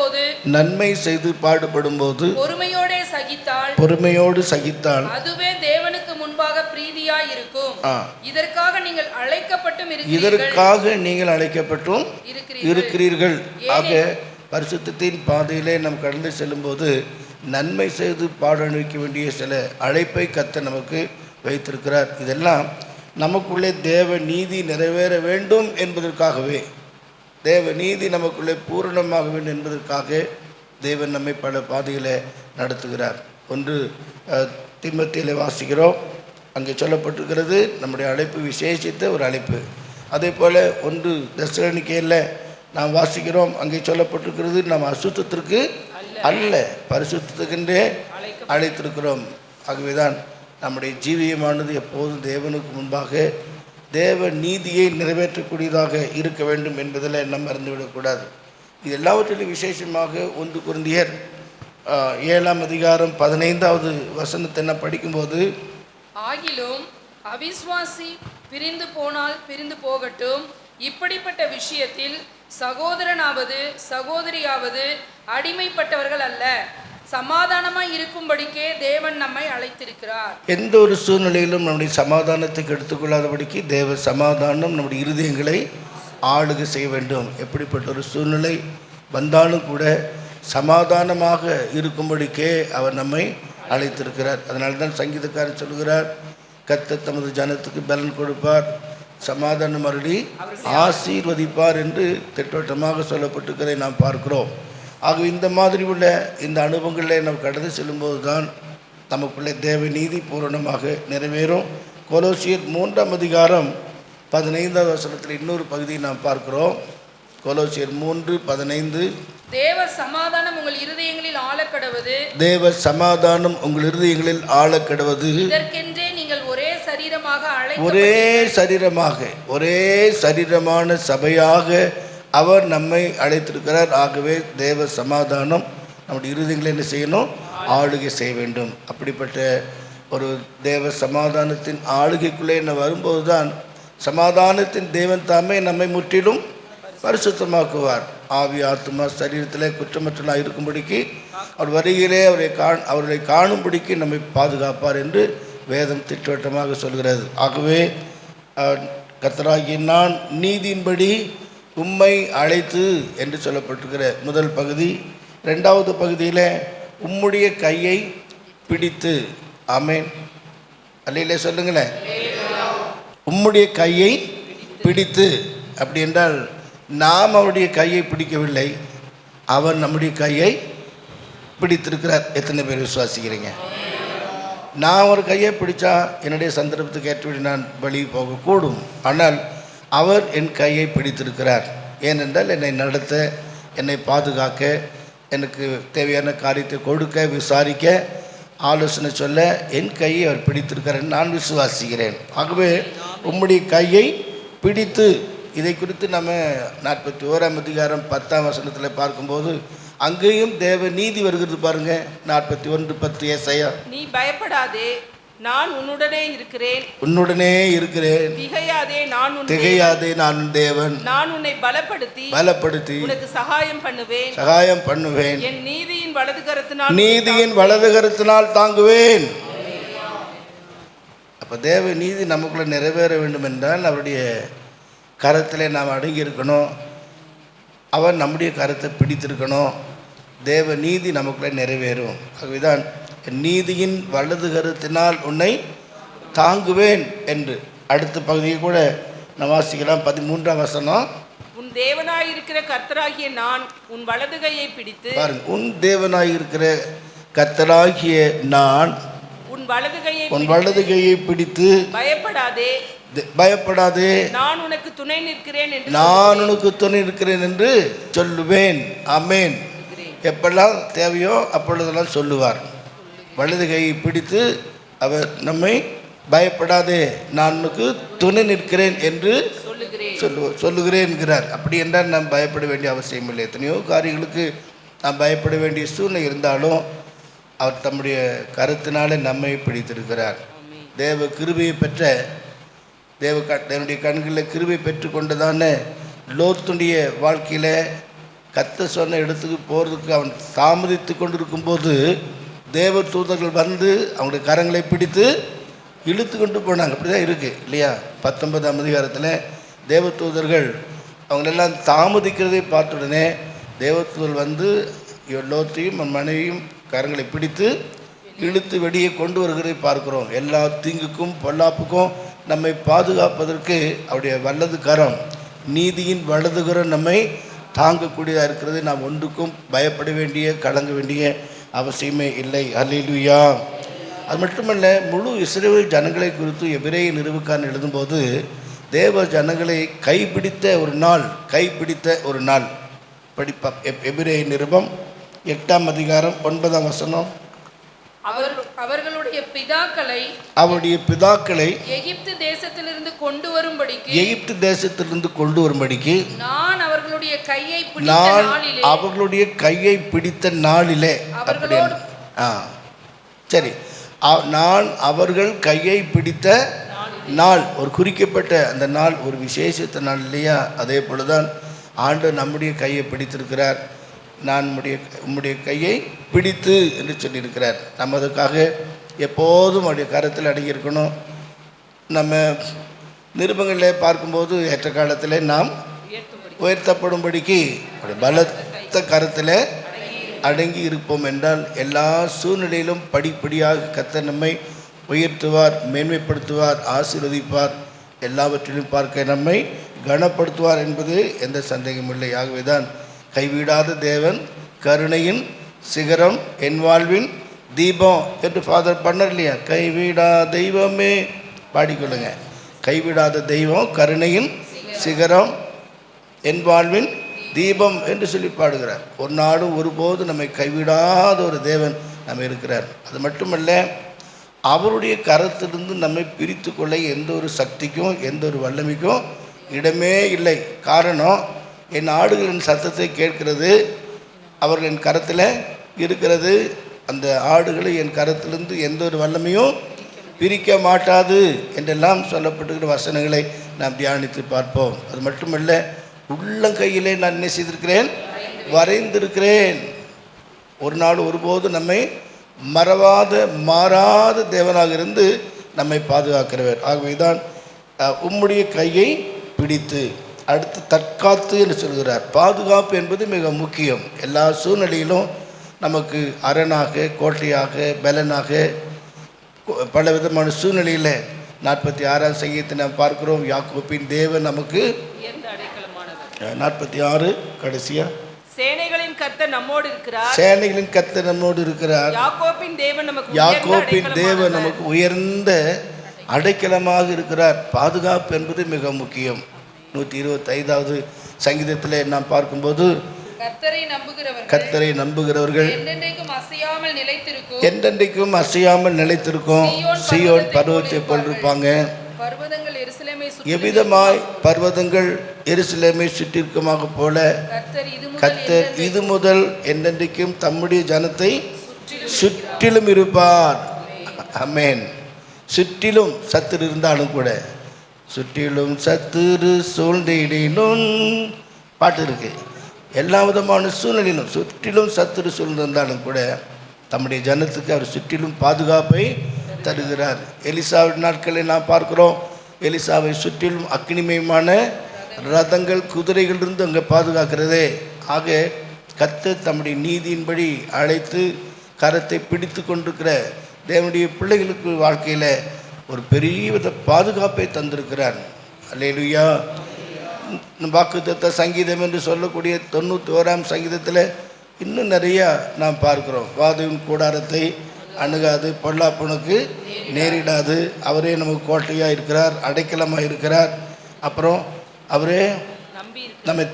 Speaker 3: போது பொறுமையோடு சகித்தால் அதுவே தேவனுக்கு முன்பாக பிரீதியாய் இருக்கும். இதற்காக நீங்கள் அழைக்கப்பட்டும்
Speaker 2: இருக்கிறீர்கள். ஆக பரிசுத்தத்தின் பாதையிலே நாம் கடந்து செல்லும்போது நன்மை செய்து பாட அனுபவிக்க வேண்டிய சில அழைப்பை கர்த்தர் நமக்கு வைத்திருக்கிறார். இதெல்லாம் நமக்குள்ளே தேவ நீதி நிறைவேற வேண்டும் என்பதற்காகவே, தேவ நீதி நமக்குள்ளே பூரணமாக வேண்டும் என்பதற்காக தேவன் நம்மை பல பாதையில் நடத்துகிறார். 1 தீமோத்தேயுவிலே வாசிக்கிறோம் அங்கே சொல்லப்பட்டிருக்கிறது. நம்முடைய அழைப்பு விசேஷித்த ஒரு அழைப்பு. அதே போல் 1 தெசலோனிக்கேயரில் நாம் வாசிக்கிறோம், அங்கே சொல்லப்பட்டிருக்கிறது நாம் அசுத்தத்திற்கு அல்ல பரிசுத்தத்துக்கென்றே அழைத்திருக்கிறோம். ஆகவேதான் நம்முடைய ஜீவியமானது எப்போதும் தேவனுக்கு முன்பாக தேவ நீதியை நிறைவேற்றக்கூடியதாக இருக்க வேண்டும் என்பதில் நம்ம மறந்துவிடக்கூடாது. இது எல்லாவற்றிலும் விசேஷமாக 1 கொரிந்தியர் 7ஆம் அதிகாரம் 15வது வசனத்தை நான் படிக்கும்போது,
Speaker 3: ஆகிலும் அவிசுவாசி பிரிந்து போனால் பிரிந்து போகட்டும், இப்படிப்பட்ட விஷயத்தில் சகோதரனாவது சகோதரியாவது அடிமைப்பட்டவர்கள் அல்ல, சமாதானமாய் இருக்கும்படிக்கே தேவன் நம்மை அழைத்திருக்கிறார்.
Speaker 2: எந்த ஒரு சூழ்நிலையிலும் நம்முடைய சமாதானத்துக்கு எடுத்துக்கொள்ளாதபடிக்கு தேவ சமாதானம் நம்முடைய இருதயங்களை ஆளுகை செய்ய வேண்டும். எப்படிப்பட்ட ஒரு சூழ்நிலை வந்தாலும் கூட சமாதானமாக இருக்கும்படிக்கே அவர் நம்மை அழைத்திருக்கிறார். அதனால தான் சங்கீதக்காரன் சொல்கிறார், கர்த்தர் தமது ஜனத்துக்கு பலன் கொடுப்பார், சமாதானம் அருளி ஆசீர்வதிப்பார் என்று திட்டவட்டமாக சொல்லப்பட்டிருக்கிறதை நாம் பார்க்கிறோம். ஆக இந்த மாதிரி உள்ள இந்த அனுபவங்களை நாம் கடந்து செல்லும்போது தான் நமக்குள்ளே தேவ நீதி பூரணமாக நிறைவேறும். கொலோசியர் 3ஆம் அதிகாரம் 15வது வசனத்தில் இன்னொரு பகுதியை நாம் பார்க்கிறோம். கொலோசியர் 3:15,
Speaker 3: தேவ சமாதானம் உங்கள் இருதயங்களில் ஆளக்கடவது,
Speaker 2: தேவ சமாதானம் உங்கள் இருதயங்களில் ஆளக்கடவது,
Speaker 3: இதற்கென்றே நீங்கள் ஒரே சரீரமாக
Speaker 2: ஒரே சரீரமான சபையாக அவர் நம்மை அழைத்திருக்கிறார். ஆகவே தேவ சமாதானம் நம்முடைய இருதயங்களை என்ன செய்யணும்? ஆளுகை செய்ய வேண்டும். அப்படிப்பட்ட ஒரு தேவ சமாதானத்தின் ஆளுகைக்குள்ளே என்ன வரும்போது தான் சமாதானத்தின் தேவன் தாமே நம்மை முற்றிலும் பரிசுத்தமாக்குவார். ஆவி ஆத்மா சரீரத்தில் குற்றமற்றலாம் இருக்கும்படிக்கு அவர் வருகையிலே அவர்களை காணும்படிக்கு நம்மை பாதுகாப்பார் என்று வேதம் திட்டவட்டமாக சொல்கிறது. ஆகவே கர்த்தராகிய நான் நீதியின்படி உம்மை அழைத்து என்று சொல்லப்பட்டிருக்கிற முதல் பகுதி. 2வது பகுதியில் உம்முடைய கையை பிடித்து, ஆமென் அல்லேலூயா சொல்லுங்களேன், உம்முடைய கையை பிடித்து. அப்படி என்றால் நாம் அவருடைய கையை பிடிக்கவில்லை, அவர் நம்முடைய கையை பிடித்திருக்கிறார். எத்தனை பேர் விசுவாசிக்கிறீங்க? நான் ஒரு கையை பிடிச்சா என்னுடைய சந்தர்ப்பத்துக்கு ஏற்றபடி நான் வழி போகக்கூடும், ஆனால் அவர் என் கையை பிடித்திருக்கிறார். ஏனென்றால் என்னை நடத்த, என்னை பாதுகாக்க, எனக்கு தேவையான காரியத்தை கொடுக்க, விசாரிக்க, ஆலோசனை சொல்ல என் கையை அவர் பிடித்திருக்கிறார் நான் விசுவாசிக்கிறேன். ஆகவே உம்முடைய கையை பிடித்து, இதை குறித்து நம்ம 41ஆம் அதிகாரம் 10ஆம் வசனத்தில் பார்க்கும்போது அங்கேயும் தேவ நீதி வருகிறது பாருங்க. 41:10 ஏசாயா,
Speaker 4: நீ பயப்படாதே, நான் உன்னுடனே இருக்கிறேன், திகையாதே, நான் உன் தேவன், நான் உன்னை பலப்படுத்தி உனக்கு சகாயம் பண்ணுவேன், என் நீதியின் வலது கரத்தினால் தாங்குவேன்.
Speaker 2: அப்ப தேவ நீதி நமக்குள்ள நிறைவேற வேண்டும் என்றால் அவருடைய கரத்திலே நாம் அடங்கி இருக்கணும், அவர் நம்முடைய கரத்தை பிடித்திருக்கணும், தேவ நீதி நமக்குள்ளே நிறைவேறும். ஆகவேதான் நீதியின் வலது கரத்தினால் உன்னை தாங்குவேன் என்று அடுத்த பகுதியை கூட நான் வாசிக்கலாம். 13ஆம் வசனம்,
Speaker 4: உன் தேவனாயிருக்கிற கர்த்தராகிய நான் உன் வலது கையை பிடித்து,
Speaker 2: பாருங்க, உன் தேவனாயிருக்கிற கர்த்தராகிய நான்
Speaker 4: உன் வலது கையை பிடித்து
Speaker 2: பயப்படாதே,
Speaker 4: நான் உனக்கு துணை நிற்கிறேன் என்று
Speaker 2: சொல்லுவேன். ஆமென். எப்பெல்லாம் தேவையோ அப்பொழுதெல்லாம் சொல்லுவார். வலது கையை பிடித்து அவர் நம்மை பயப்படாதே, நான் உனக்கு துணை நிற்கிறேன் என்று சொல்லுகிறேன் என்கிறார். அப்படி என்றால் நாம் பயப்பட வேண்டிய அவசியம் இல்லை. எத்தனையோ காரியங்களுக்கு நாம் பயப்பட வேண்டிய சூழ்நிலை இருந்தாலும் அவர் தம்முடைய கருத்தினாலே நம்மை பிடித்திருக்கிறார். தேவ கிருபையை பெற்ற தேவனுடைய கண்களில் கிருபை பெற்றுக்கொண்டதான லோத்துடைய வாழ்க்கையில் கர்த்தர் சொன்ன இடத்துக்கு போகிறதுக்கு அவன் தாமதித்து கொண்டிருக்கும்போது தேவ தூதர்கள் வந்து அவங்களுடைய கரங்களை பிடித்து இழுத்து கொண்டு போனாங்க. அப்படி தான் இருக்குது இல்லையா? 19ஆம் அதிகாரத்தில் தேவ தூதர்கள் அவங்களெல்லாம் தாமதிக்கிறதை பார்த்த உடனே தேவதூதர்கள் வந்து லோத்தையும் மனைவியும் கரங்களை பிடித்து இழுத்து வெளியே கொண்டு வருகிறதை பார்க்கிறோம். எல்லா தீங்குக்கும் பொல்லாப்புக்கும் நம்மை பாதுகாப்பதற்கு அவருடைய வலது கரம், நீதியின் வலது கரம் நம்மை தாங்கக்கூடியதாக இருக்கிறது. நாம் ஒன்றுக்கும் பயப்பட வேண்டிய கலங்க வேண்டிய அவசியமே இல்லை. அல்லேலூயா. அது மட்டுமல்ல, முழு இஸ்ரவேல் ஜனங்களை குறித்து எபிரேய நிருபக்காரன் எழுதும்போது தேவ ஜனங்களை கைப்பிடித்த ஒரு நாள் படிப்பா. எபிரேய நிருபம் 8ஆம் அதிகாரம் 9ஆம் வசனம்.
Speaker 3: அவர்களுடைய பிதாக்களை எகிப்து தேசத்திலிருந்து கொண்டு வரும்படிக்கு நான் அவர்களுடைய கையை பிடித்த நாளிலே
Speaker 2: சரி, நான் அவர்கள் கையை பிடித்த நாள், ஒரு குறிக்கப்பட்ட அந்த நாள் ஒரு விசேஷத்த நாள் இல்லையா? அதே போலதான் ஆண்டவர் நம்முடைய கையை பிடித்திருக்கிறார். நான் உம்முடைய கையை பிடித்து என்று சொல்லியிருக்கிறார். நம்ம அதுக்காக எப்போதும் அவருடைய கரத்தில் அடங்கியிருக்கணும். நம்ம நிருபங்களில் பார்க்கும்போது ஏற்ற காலத்தில் நாம் உயர்த்தப்படும்படிக்கு பலத்த கரத்தில் அடங்கி இருப்போம் என்றால் எல்லா சூழ்நிலையிலும் படிப்படியாக கர்த்தர் நம்மை உயர்த்துவார், மேன்மைப்படுத்துவார், ஆசீர்வதிப்பார், எல்லாவற்றிலும் பார்க்க நம்மை கனப்படுத்துவார் என்பது எந்த சந்தேகமில்லை. ஆகவே தான் கைவிடாத தேவன், கருணையின் சிகரம், என் வாழ்வின் தீபம் என்று ஃபாதர் பண்ணர் இல்லையா? கைவிடா தெய்வமே பாடிக்கொள்ளுங்க. கைவிடாத தெய்வம், கருணையின் சிகரம், என் வாழ்வின் தீபம் என்று சொல்லி பாடுகிறார். ஒரு நாடும் ஒருபோது நம்மை கைவிடாத ஒரு தேவன் நம்ம இருக்கிறார். அது மட்டுமல்ல, அவருடைய கரத்திலிருந்து நம்மை பிரித்து கொள்ள எந்த ஒரு சக்திக்கும் எந்த ஒரு வல்லமைக்கும் இடமே இல்லை. காரணம், என் ஆடுகளின் சத்தத்தை கேட்கிறது, அவர்கள் என் கரத்தில் இருக்கிறது. அந்த ஆடுகளை என் கரத்திலிருந்து எந்த ஒரு வல்லமையும் பிரிக்க மாட்டாது என்றெல்லாம் சொல்லப்பட்டுகிற வசனங்களை நாம் தியானித்து பார்ப்போம். அது மட்டுமல்ல, உள்ளங்கையிலே நான் என்ன செய்திருக்கிறேன்? வரைந்திருக்கிறேன். ஒரு நாள் ஒருபோது நம்மை மாறாத தேவனாக இருந்து நம்மை பாதுகாக்கிறவர். ஆகவே தான் உம்முடைய கையை பிடித்து, அடுத்து தற்காத்து என்று சொல்கிறார். பாதுகாப்பு என்பது மிக முக்கியம். எல்லா சூழ்நிலையிலும் நமக்கு அரணாக, கோட்டையாக, பலனாக, பல விதமான சூழ்நிலையில் 46ஆம் சங்கீதத்தை நாம் பார்க்கிறோம். யாக்கோபின் தேவன் நமக்கு 46 கடைசியா,
Speaker 4: சேனைகளின் கர்த்தர் நம்மோடு இருக்கிறார். யாக்கோபின் தேவன் நமக்கு உயர்ந்த
Speaker 2: அடைக்கலமாக இருக்கிறார். பாதுகாப்பு என்பது மிக முக்கியம். 125வது சங்கீதத்தில் நாம் பார்க்கும்போது கர்த்தரை நம்புகிறவர்கள் என்றென்றைக்கும் அசையாமல் நிலைத்திருக்கும். சீயோன் பர்வதத்தை போல் இருப்பாங்க. எவ்விதமாய் பர்வதங்கள் எருசலேமை சுற்றிருக்குமாக போல கர்த்தர் இது முதல் என்றென்றைக்கும் தம்முடைய ஜனத்தை சுற்றிலும் இருப்பார். ஆமென். சுற்றிலும் சத்துரு இருந்தாலும் கூட, சுற்றிலும் சத்துரு சூழ்ந்திடினும் பாட்டு இருக்கு. எல்லா விதமான சூழ்நிலையிலும் சுற்றிலும் சத்துரு சூழ்ந்திருந்தாலும் கூட தம்முடைய ஜனத்துக்கு அவர் சுற்றிலும் பாதுகாப்பை தருகிறார். எலிசாவின் நாட்களை நாம் பார்க்கிறோம். எலிசாவை சுற்றிலும் அக்னிமயமான ரதங்கள், குதிரைகள் இருந்து அங்கே பாதுகாக்கிறதே. ஆக கர்த்தர் தம்முடைய நீதியின்படி அழைத்து கரத்தை பிடித்து கொண்டிருக்கிற தேவனுடைய பிள்ளைகளுக்கு வாழ்க்கையில் ஒரு பெரிய வித பாதுகாப்பை தந்திருக்கிறார். அல்லேலூயா. வாக்குத்தத்த சங்கீதம் என்று சொல்லக்கூடிய 91ஆம் சங்கீதத்தில் இன்னும் நிறையா நாம் பார்க்கிறோம். வாதுவின் கூடாரத்தை அணுகாது, பொல்லாப்புனுக்கு நேரிடாது, அவரே நமக்கு கோட்டையாக இருக்கிறார், அடைக்கலமாக இருக்கிறார். அப்புறம் அவரே நம்மை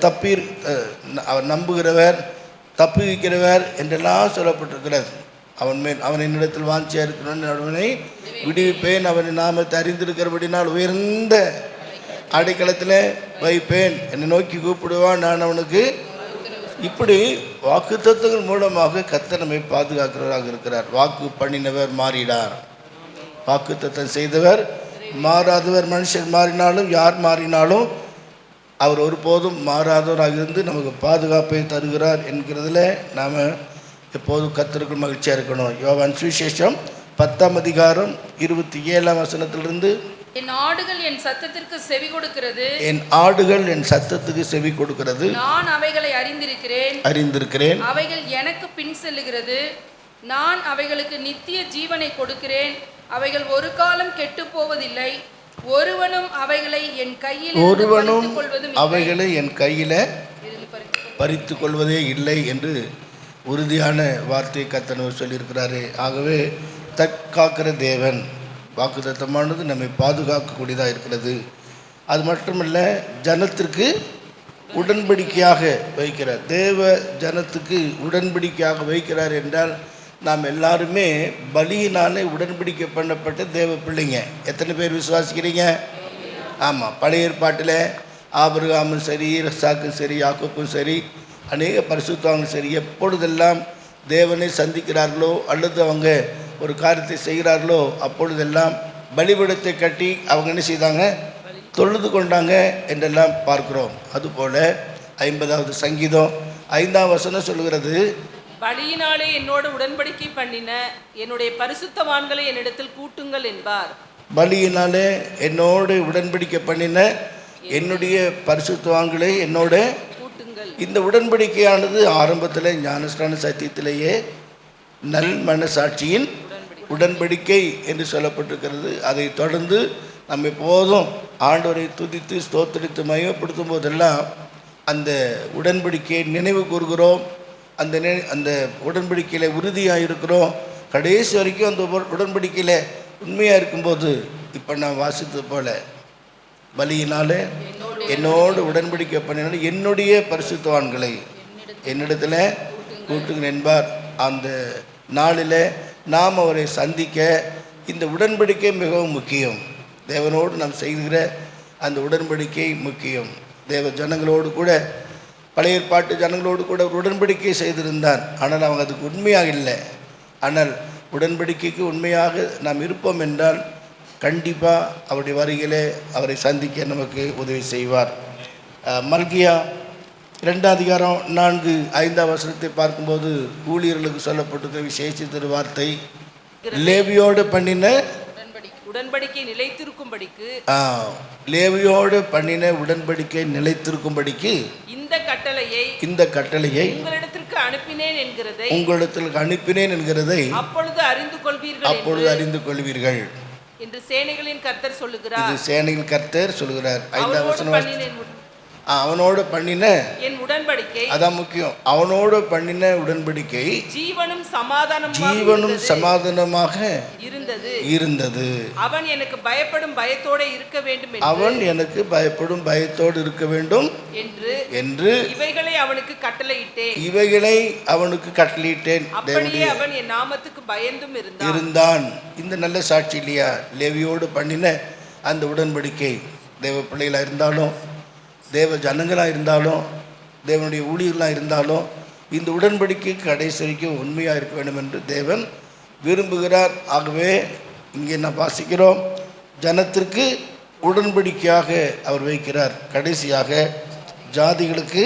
Speaker 2: அவர் நம்புகிறவர், தப்பி வைக்கிறவர் என்றெல்லாம் சொல்லப்பட்டிருக்கிறார். அவன் என்னிடத்தில் வாஞ்சியாக இருக்கிறவன் அவனை விடுவிப்பேன், அவனை நாமத்தை அறிந்திருக்கிறபடினால் உயர்ந்த அடைக்கலத்தில் வைப்பேன், என்னை நோக்கி கூப்பிடுவான், நான் அவனுக்கு. இப்படி வாக்குத்தத்தங்கள் மூலமாக கர்த்தர் நம்மை பாதுகாக்கிறவராக இருக்கிறார். வாக்கு பண்ணினவர் மாறினார், வாக்குத்தத்தம் செய்தவர் மாறாதவர். மனுஷன் மாறினாலும் யார் மாறினாலும் அவர் ஒருபோதும் மாறாதவராக இருந்து நமக்கு பாதுகாப்பை தருகிறார் என்கிறதுல நாம் எப்போதும் கர்த்தருக்குள் மகிழ்ச்சியாக இருக்கணும். யோவான் சுவிசேஷம் 10ஆம் அதிகாரம் 27ஆம் வசனத்திலிருந்து,
Speaker 3: என் ஆடுகள் என் சத்தத்திற்கு செவி கொடுக்கிறது,
Speaker 2: என் ஆடுகள் என் சத்தத்துக்கு செவி கொடுக்கிறது,
Speaker 3: நான் அவைகளை அறிந்திருக்கிறேன், அவைகள் எனக்கு பின் செல்லுகிறது, நான் அவைகளுக்கு நித்திய ஜீவனை கொடுக்கிறேன், அவைகள் ஒரு காலம் கெட்டு போவதில்லை, ஒருவனும் அவைகளை என் கையில்
Speaker 2: பறித்து கொள்வதே இல்லை என்று உறுதியான வார்த்தையை கர்த்தர் சொல்லியிருக்கிறாரு. ஆகவே தற்காக்கிற தேவன். வாக்குத்தத்தமானது நம்மை பாதுகாக்கக்கூடியதாக இருக்கிறது. அது மட்டுமல்ல, ஜனத்திற்கு உடன்படிக்கையாக வைக்கிறார். தேவ ஜனத்துக்கு உடன்படிக்கையாக வைக்கிறார் என்றால் நாம் எல்லாருமே பலியினாலே உடன்படிக்கை பண்ணப்பட்ட தேவ பிள்ளைங்க. எத்தனை பேர் விசுவாசிக்கிறீங்க? ஆமாம். பழைய ஏற்பாட்டில் ஆபிரகாமும் சரி, ஈசாக்கும் சரி, யாக்கோப்பும் சரி, அநேக பரிசுத்தவான்களும் சரி, எப்பொழுதெல்லாம் தேவனை சந்திக்கிறார்களோ அல்லது அவங்க ஒரு காரியத்தை செய்கிறார்களோ அப்பொழுதெல்லாம் பலிபீடத்தை கட்டி அவங்க என்ன செய்தாங்க? தொழுது கொண்டாங்க என்றெல்லாம் பார்க்கிறோம். அதுபோல் 50வது சங்கீதம் 5ஆம் வசனம் சொல்லுகிறது,
Speaker 4: பலியினாலே என்னோடு உடன்படிக்கை பண்ணின என்னுடைய பரிசுத்தவான்களை என்னிடத்தில் கூட்டுங்கள் என்பார்.
Speaker 2: பலியினாலே என்னோடு உடன்படிக்கை பண்ணின என்னுடைய பரிசுத்தவான்களை என்னோட
Speaker 4: கூட்டுங்கள்.
Speaker 2: இந்த உடன்படிக்கையானது ஆரம்பத்தில் ஞானஸ்நான சத்தியத்திலேயே நல் மனசாட்சியின் உடன்படிக்கை என்று சொல்லப்பட்டிருக்கிறது. அதை தொடர்ந்து நம்ம எப்போதும் ஆண்டவரை துதித்து ஸ்தோத்திரித்து மகிமைப்படுத்தும் போதெல்லாம் அந்த உடன்படிக்கையை நினைவு கூறுகிறோம். அந்த உடன்படிக்கையில் உறுதியாக இருக்கிறோம். கடைசி வரைக்கும் அந்த உடன்படிக்கையில் உண்மையாக இருக்கும்போது இப்போ நான் வாசித்தது போல பலியினாலே என்னோடு உடன்படிக்கை பண்ணினால என்னுடைய பரிசுத்தவான்களை என்னிடத்தில் கூட்டுங்க என்பார். அந்த நாளில் நாம் அவரை சந்திக்க இந்த உடன்படிக்கை மிகவும் முக்கியம். தேவனோடு நாம் செய்கிற அந்த உடன்படிக்கை முக்கியம். தேவ ஜனங்களோடு கூட, பழைய ஏற்பாட்டு ஜனங்களோடு கூட ஒரு உடன்படிக்கை செய்திருந்தான். ஆனால் அவங்க அதுக்கு உண்மையாக இல்லை. ஆனால் உடன்படிக்கைக்கு உண்மையாக நாம் இருப்போம் என்றால் கண்டிப்பாக அவருடைய வருகையிலே அவரை சந்திக்க நமக்கு உதவி செய்வார். மல்கியா 2ஆம் அதிகாரம் 4-5ஆம் வசனத்தை பார்க்கும்போது ஊழியர்களுக்கு சொல்லப்பட்டிருக்கிற விசேஷித்த வார்த்தை, லேவியோடு பண்ணின
Speaker 4: உடன்படிக்கை நிலைத்திருக்கும்படிக்கு,
Speaker 2: லேவியோடு பண்ணின உடன்படிக்கை நிலைத்திருக்கும்படிக்கு இந்த கட்டளையை
Speaker 4: உங்களிடத்திற்கு
Speaker 2: அனுப்பினேன் என்கிறதை
Speaker 4: அப்பொழுது
Speaker 2: அறிந்து கொள்வீர்கள்
Speaker 4: என்று சேனைகளின் கர்த்தர் சொல்லுகிறார்.
Speaker 2: இது சேனைகளின் கர்த்தர் சொல்லுகிறார். 5ஆம் வசனம், அவனோடு பண்ணின
Speaker 4: என் உடன்படிக்கை,
Speaker 2: அதான் முக்கியம். அவனோடு பண்ணின உடன்படிக்கை
Speaker 4: ஜீவனும்
Speaker 2: சமாதானமாக இருந்தது.
Speaker 4: அவன் எனக்கு பயப்படும் பயத்தோடு இருக்க வேண்டும் என்று இவைகளை அவனுக்கு கட்டளையிட்டேன். அப்படியே அவன் என் நாமத்துக்கு பயந்தும் இருந்தான்.
Speaker 2: இந்த நல்ல சாட்சி இல்லையா? லேவியோடு பண்ணின அந்த உடன்படிக்கை தேவ பிள்ளைகளாக இருந்தாலும், தேவ ஜனங்களாக இருந்தாலும், தேவனுடைய ஊழியர்களாக இருந்தாலும் இந்த உடன்படிக்கைக்கு கடைசி வரைக்கும் உண்மையாக இருக்க வேண்டும் என்று தேவன் விரும்புகிறார். ஆகவே இங்கே நாம் வாசிக்கிறோம், ஜனத்திற்கு உடன்படிக்கையாக அவர் வைக்கிறார். கடைசியாக ஜாதிகளுக்கு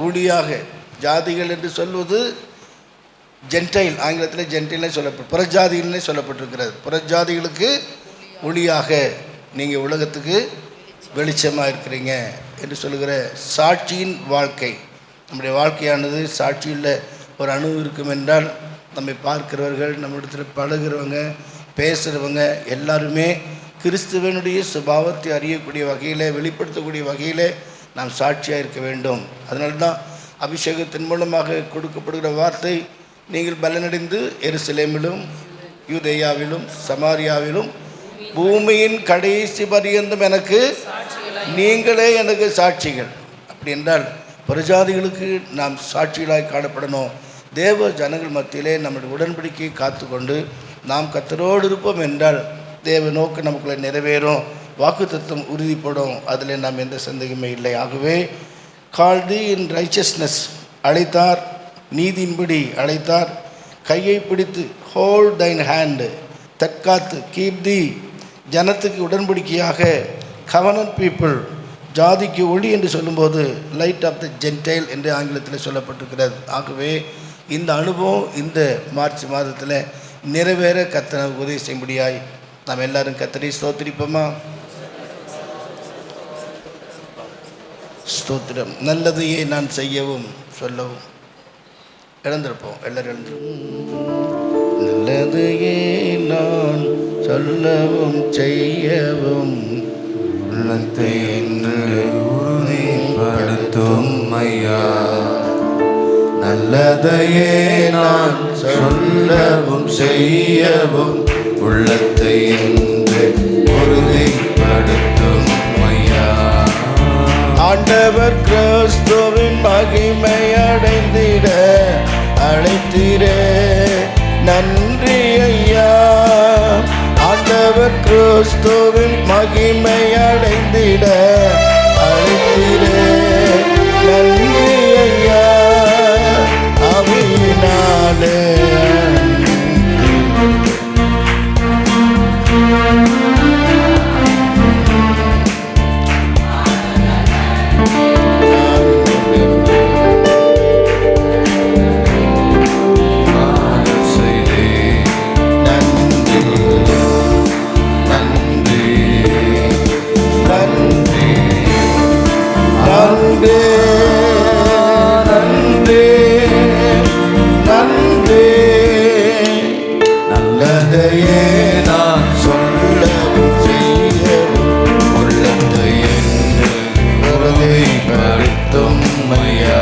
Speaker 2: ஊழியாக. ஜாதிகள் என்று சொல்வது ஜென்டைல், ஆங்கிலத்தில் ஜென்டைல்னே புறஜாதிகள்னே சொல்லப்பட்டிருக்கிறது. புறஜாதிகளுக்கு ஒளியாக நீங்கள் உலகத்துக்கு வெளிச்சமாக இருக்கிறீங்க என்று சொல்லுகிற சாட்சியின் வாழ்க்கை. நம்முடைய வாழ்க்கையானது சாட்சியில் ஒரு அணு இருக்கும் என்றால் நம்மை பார்க்கிறவர்கள், நம்மிடத்தில் பழகிறவங்க, பேசுகிறவங்க எல்லாருமே கிறிஸ்துவனுடைய சுபாவத்தை அறியக்கூடிய வகையில், வெளிப்படுத்தக்கூடிய வகையில் நாம் சாட்சியாக இருக்க வேண்டும். அதனால்தான் அபிஷேகத்தின் மூலமாக கொடுக்கப்படுகிற வார்த்தை, நீங்கள் பலனடைந்து எருசலேமிலும் யூதேயாவிலும் சமாரியாவிலும் பூமியின் கடைசி பரியந்தம் நீங்களே எனக்கு சாட்சிகள். அப்படி என்றால் பிரஜாதிகளுக்கு நாம் சாட்சிகளாய் காணப்படணும். தேவ ஜனங்கள் மத்தியிலே நம்முடைய உடன்படிக்கையை காத்து கொண்டு நாம் கர்த்தரோடு இருப்போம் என்றால் தேவ நோக்கு நமக்குள்ளே நிறைவேறும், வாக்குத்தத்தம் உறுதிப்படும். அதில் நாம் எந்த சந்தேகமே இல்லை. ஆகவே கால்தி இன் ரைச்சஸ்னஸ் அழைத்தார், நீதியின்படி அழைத்தார். கையை பிடித்து ஹோல்ட் தைன் ஹேண்டு, தற்காத்து கீப் தி, ஜனத்துக்கு உடன்படிக்கையாக கவர்னன்ட் பீப்புள், ஜாதிக்கு ஒளி என்று சொல்லும்போது லைட் ஆஃப் த ஜென்டைல் என்று ஆங்கிலத்தில் சொல்லப்பட்டிருக்கிறது. ஆகவே இந்த அனுபவம் இந்த மார்ச் மாதத்தில் நிறைவேற கர்த்தர் உதவி செய்யும்படியாய் நாம் எல்லாரும் கர்த்தரை ஸ்தோத்திரிப்போமா? ஸ்தோத்திரம். நல்லதையே நான் செய்யவும் சொல்லவும் இழந்திருப்போம். எல்லாரும் எழுந்திருப்போம். நல்லதையே நான் சொல்லவும் செய்யவும் உறுதிப்படுத்தும் ஐயா. நல்லதையே நான் சொல்லவும் செய்யவும் உள்ளத்தை என்று உறுதிப்படுத்தும் ஐயா. ஆண்டவர் கிறிஸ்துவின் மகிமை அடைந்திட அழைத்தீரே நன்றி ஐயா. ஆண்டவர் கிறிஸ்துவின் மகிமை அடைந்திட அழைத்தீரே நன்றி ஐயா. அவினாலே நல்லதையே நான் சொல்லவும் செய்யவும் உள்ளத்தை என்று உறுதிப்படுத்தும் ஐயா.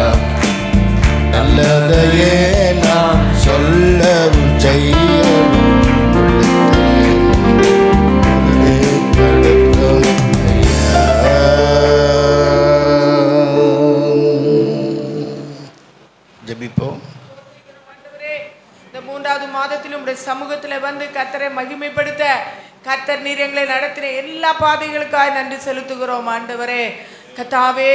Speaker 2: நல்லதையே நான் சொல்லவும் செய்யவும் உள்ளத்தை என்று உறுதிப்படுத்தும் ஐயா. ஜெபிப்போம்.
Speaker 4: இந்த 3வது மாதத்திலும் உடைய சமூகத்தில் வந்து கர்த்தரை மகிமைப்படுத்த கர்த்தர் நீர் எங்களை நடத்தின எல்லா பாதைகளுக்காக நன்றி செலுத்துகிறோம் ஆண்டவரே. கர்த்தாவே,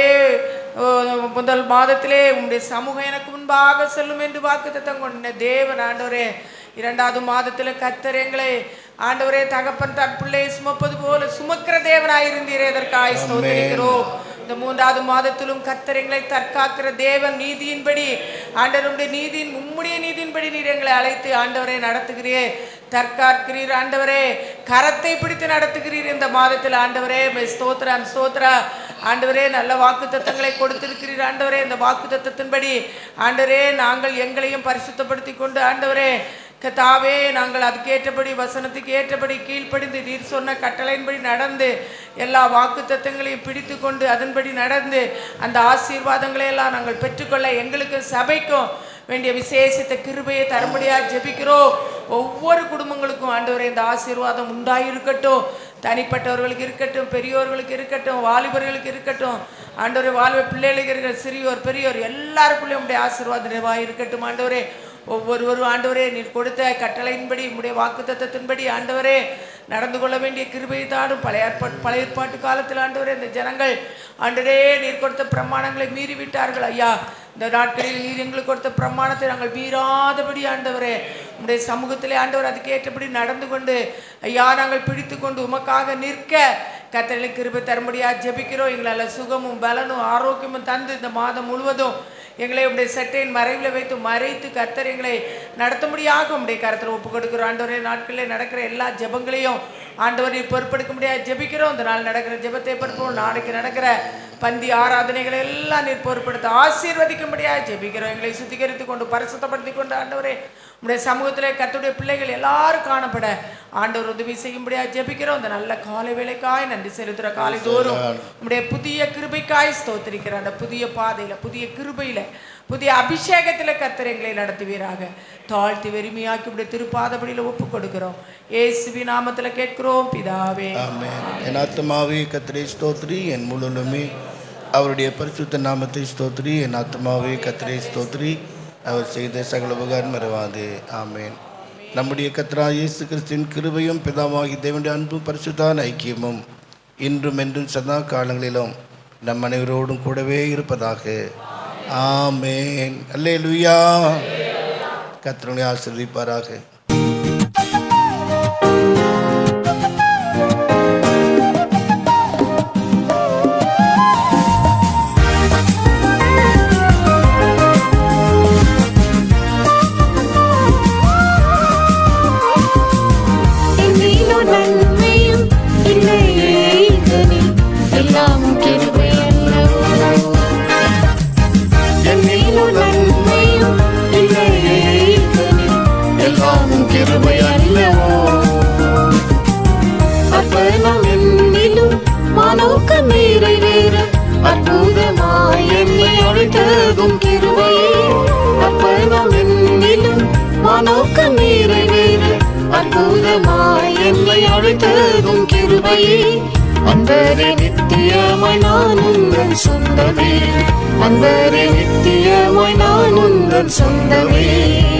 Speaker 4: முதல் மாதத்திலே உங்களுடைய சமூகம் எனக்கு முன்பாக செல்லும் என்று வாக்குத்தத்தம் கொண்ட தேவன் ஆண்டவரே. 2வது மாதத்தில் கர்த்தர் எங்களை ஆண்டவரே தகப்பன் தன் பிள்ளையை சுமப்பது போல சுமக்கிற தேவனாயிருந்தீரே, இதற்காக ஸ்தோத்திரிக்கிறோம். இந்த 3வது மாதத்திலும் கர்த்தர் எங்களை தற்காக்கிற தேவன், நீதியின்படி ஆண்டவருடைய நீதியின் உம்முடைய நீதியின்படி நீர் எங்களை அழைத்து ஆண்டவரை நடத்துகிறீர், தற்காக்கிறீர் ஆண்டவரே, கரத்தை பிடித்து நடத்துகிறீர். இந்த மாதத்தில் ஆண்டவரே ஸ்தோத்திரம் ஸ்தோத்திரம் ஆண்டவரே. நல்ல வாக்கு தத்தங்களை கொடுத்திருக்கிறீர் ஆண்டவரே. இந்த வாக்கு தத்தத்தின்படி ஆண்டவரே நாங்கள் எங்களையும் பரிசுத்தப்படுத்தி கொண்டு ஆண்டவரே கர்த்தாவே நாங்கள் அதுக்கேற்றபடி வசனத்துக்கு ஏற்றபடி கீழ்ப்படிந்து நீர் சொன்ன கட்டளையின்படி நடந்து எல்லா வாக்கு தத்தங்களையும் பிடித்து கொண்டு அதன்படி நடந்து அந்த ஆசீர்வாதங்களை எல்லாம் நாங்கள் பெற்றுக்கொள்ள எங்களுக்கு சபைக்கும் வேண்டிய விசேஷித்த கிருபையை தரும்படியாக ஜெபிக்கிறோம். ஒவ்வொரு குடும்பங்களுக்கும் ஆண்டவரே இந்த ஆசீர்வாதம் உண்டாயிருக்கட்டும். தனிப்பட்டவர்களுக்கு இருக்கட்டும், பெரியோர்களுக்கு இருக்கட்டும், வாலிபர்களுக்கு இருக்கட்டும் ஆண்டவரே, வாலிப பிள்ளைகளுக்கு இருக்கிற சிறியோர் பெரியோர் எல்லாருக்குள்ளேயும் உடைய ஆசீர்வாதம் நிறைவாக இருக்கட்டும் ஆண்டவரே. ஒவ்வொருவரும் ஆண்டவரே நீர் கொடுத்த கட்டளையின்படி உடைய வாக்கு தத்தத்தின்படி ஆண்டவரே நடந்து கொள்ள வேண்டிய கிருபையை தாடும். பழைய ஏற்பாட்டு காலத்தில் ஆண்டவரே இந்த ஜனங்கள் ஆண்டவரே நீர் கொடுத்த பிரமாணங்களை மீறி விட்டார்கள் ஐயா. இந்த நாட்களில் நீர் எங்களுக்கு கொடுத்த பிரமாணத்தை நாங்கள் மீறாதபடி ஆண்டவரே உடைய சமூகத்திலே ஆண்டவர் அதுக்கு ஏற்றபடி நடந்து கொண்டு ஐயா நாங்கள் பிடித்து கொண்டு உமக்காக நிற்க கர்த்தருக்கு கிருபை தரும்படியாக ஜெபிக்கிறோம். எங்களால் சுகமும் பலனும் ஆரோக்கியமும் தந்து இந்த மாதம் முழுவதும் எங்களை உடைய சட்டையின் மறைவில் வைத்து மறைத்து கர்த்தர் எங்களை நடத்தும்படியாக உடைய கருத்தில் ஒப்பு கொடுக்கிறோம் ஆண்டவரே. நாட்களில் நடக்கிற எல்லா ஜெபங்களையும் ஆண்டவரை பொறுப்பெடுக்க முடியாது ஜெபிக்கிறோம். இந்த நாள் நடக்கிற ஜெபத்தை பொறுப்போம். நாளைக்கு நடக்கிற பந்தி ஆராதனைகளை எல்லாம் நீர் பொறுப்படுத்த ஆசீர்வதிக்கும்படியாக ஜெபிக்கிறோம். எங்களை சுத்திகரித்து கொண்டு பரிசுத்தப்படுத்தி கொண்டு ஆண்டவரே உடைய சமூகத்தில் கர்த்தருடைய பிள்ளைகள் எல்லாரும் காணப்பட ஆண்டவர் உதவி செய்யும்படியாக ஜெபிக்கிறோம். இந்த நல்ல காலை வேளைக்காய் நன்றி செலுத்துகிற காலை தோறும் உடைய புதிய கிருபைக்காய் ஸ்தோத்திரிக்கிற அந்த புதிய பாதையில் புதிய கிருபையில் புதிய அபிஷேகத்தில் கர்த்தர் எங்களை நடத்துவீராக. தாழ்த்தி வெறுமையாக்கி உடைய திருப்பாதபடியில் ஒப்பு கொடுக்கிறோம். இயேசுவின் நாமத்தில் கேட்கிறோம் பிதாவே.
Speaker 2: ஆமென். என் ஆத்துமாவே கர்த்தரை ஸ்தோத்திரி, என் முழுவதுமே அவருடைய பரிசுத்த நாமத்தை ஸ்தோத்திரி. என் ஆத்துமாவே கர்த்தரை ஸ்தோத்திரி, அவர் செய்த சகல உபகாரம் மறவாது. ஆமென். நம்முடைய கர்த்தராகிய இயேசு கிறிஸ்துவின் கிருபையும் பிதாவாகிய தேவனுடைய அன்பும் பரிசுத்தான ஐக்கியமும் இன்றும் என்றும் சதா காலங்களிலும் நம் அனைவரோடும் கூடவே இருப்பதாக. ஆமென். அல்லேலூயா. கர்த்தரை ஆசீர்வதிப்பாராக.
Speaker 5: அற்புதமாய் என்னை அழைத்ததும் கிருபையே, நித்தியமாய் என்னை அழைத்ததும் கிருபையே. அன்பரே நித்தியமாய் நான் உந்தன் சொந்தமே. அன்பரே நித்தியமாய் நான் உந்தன் சொந்தமே.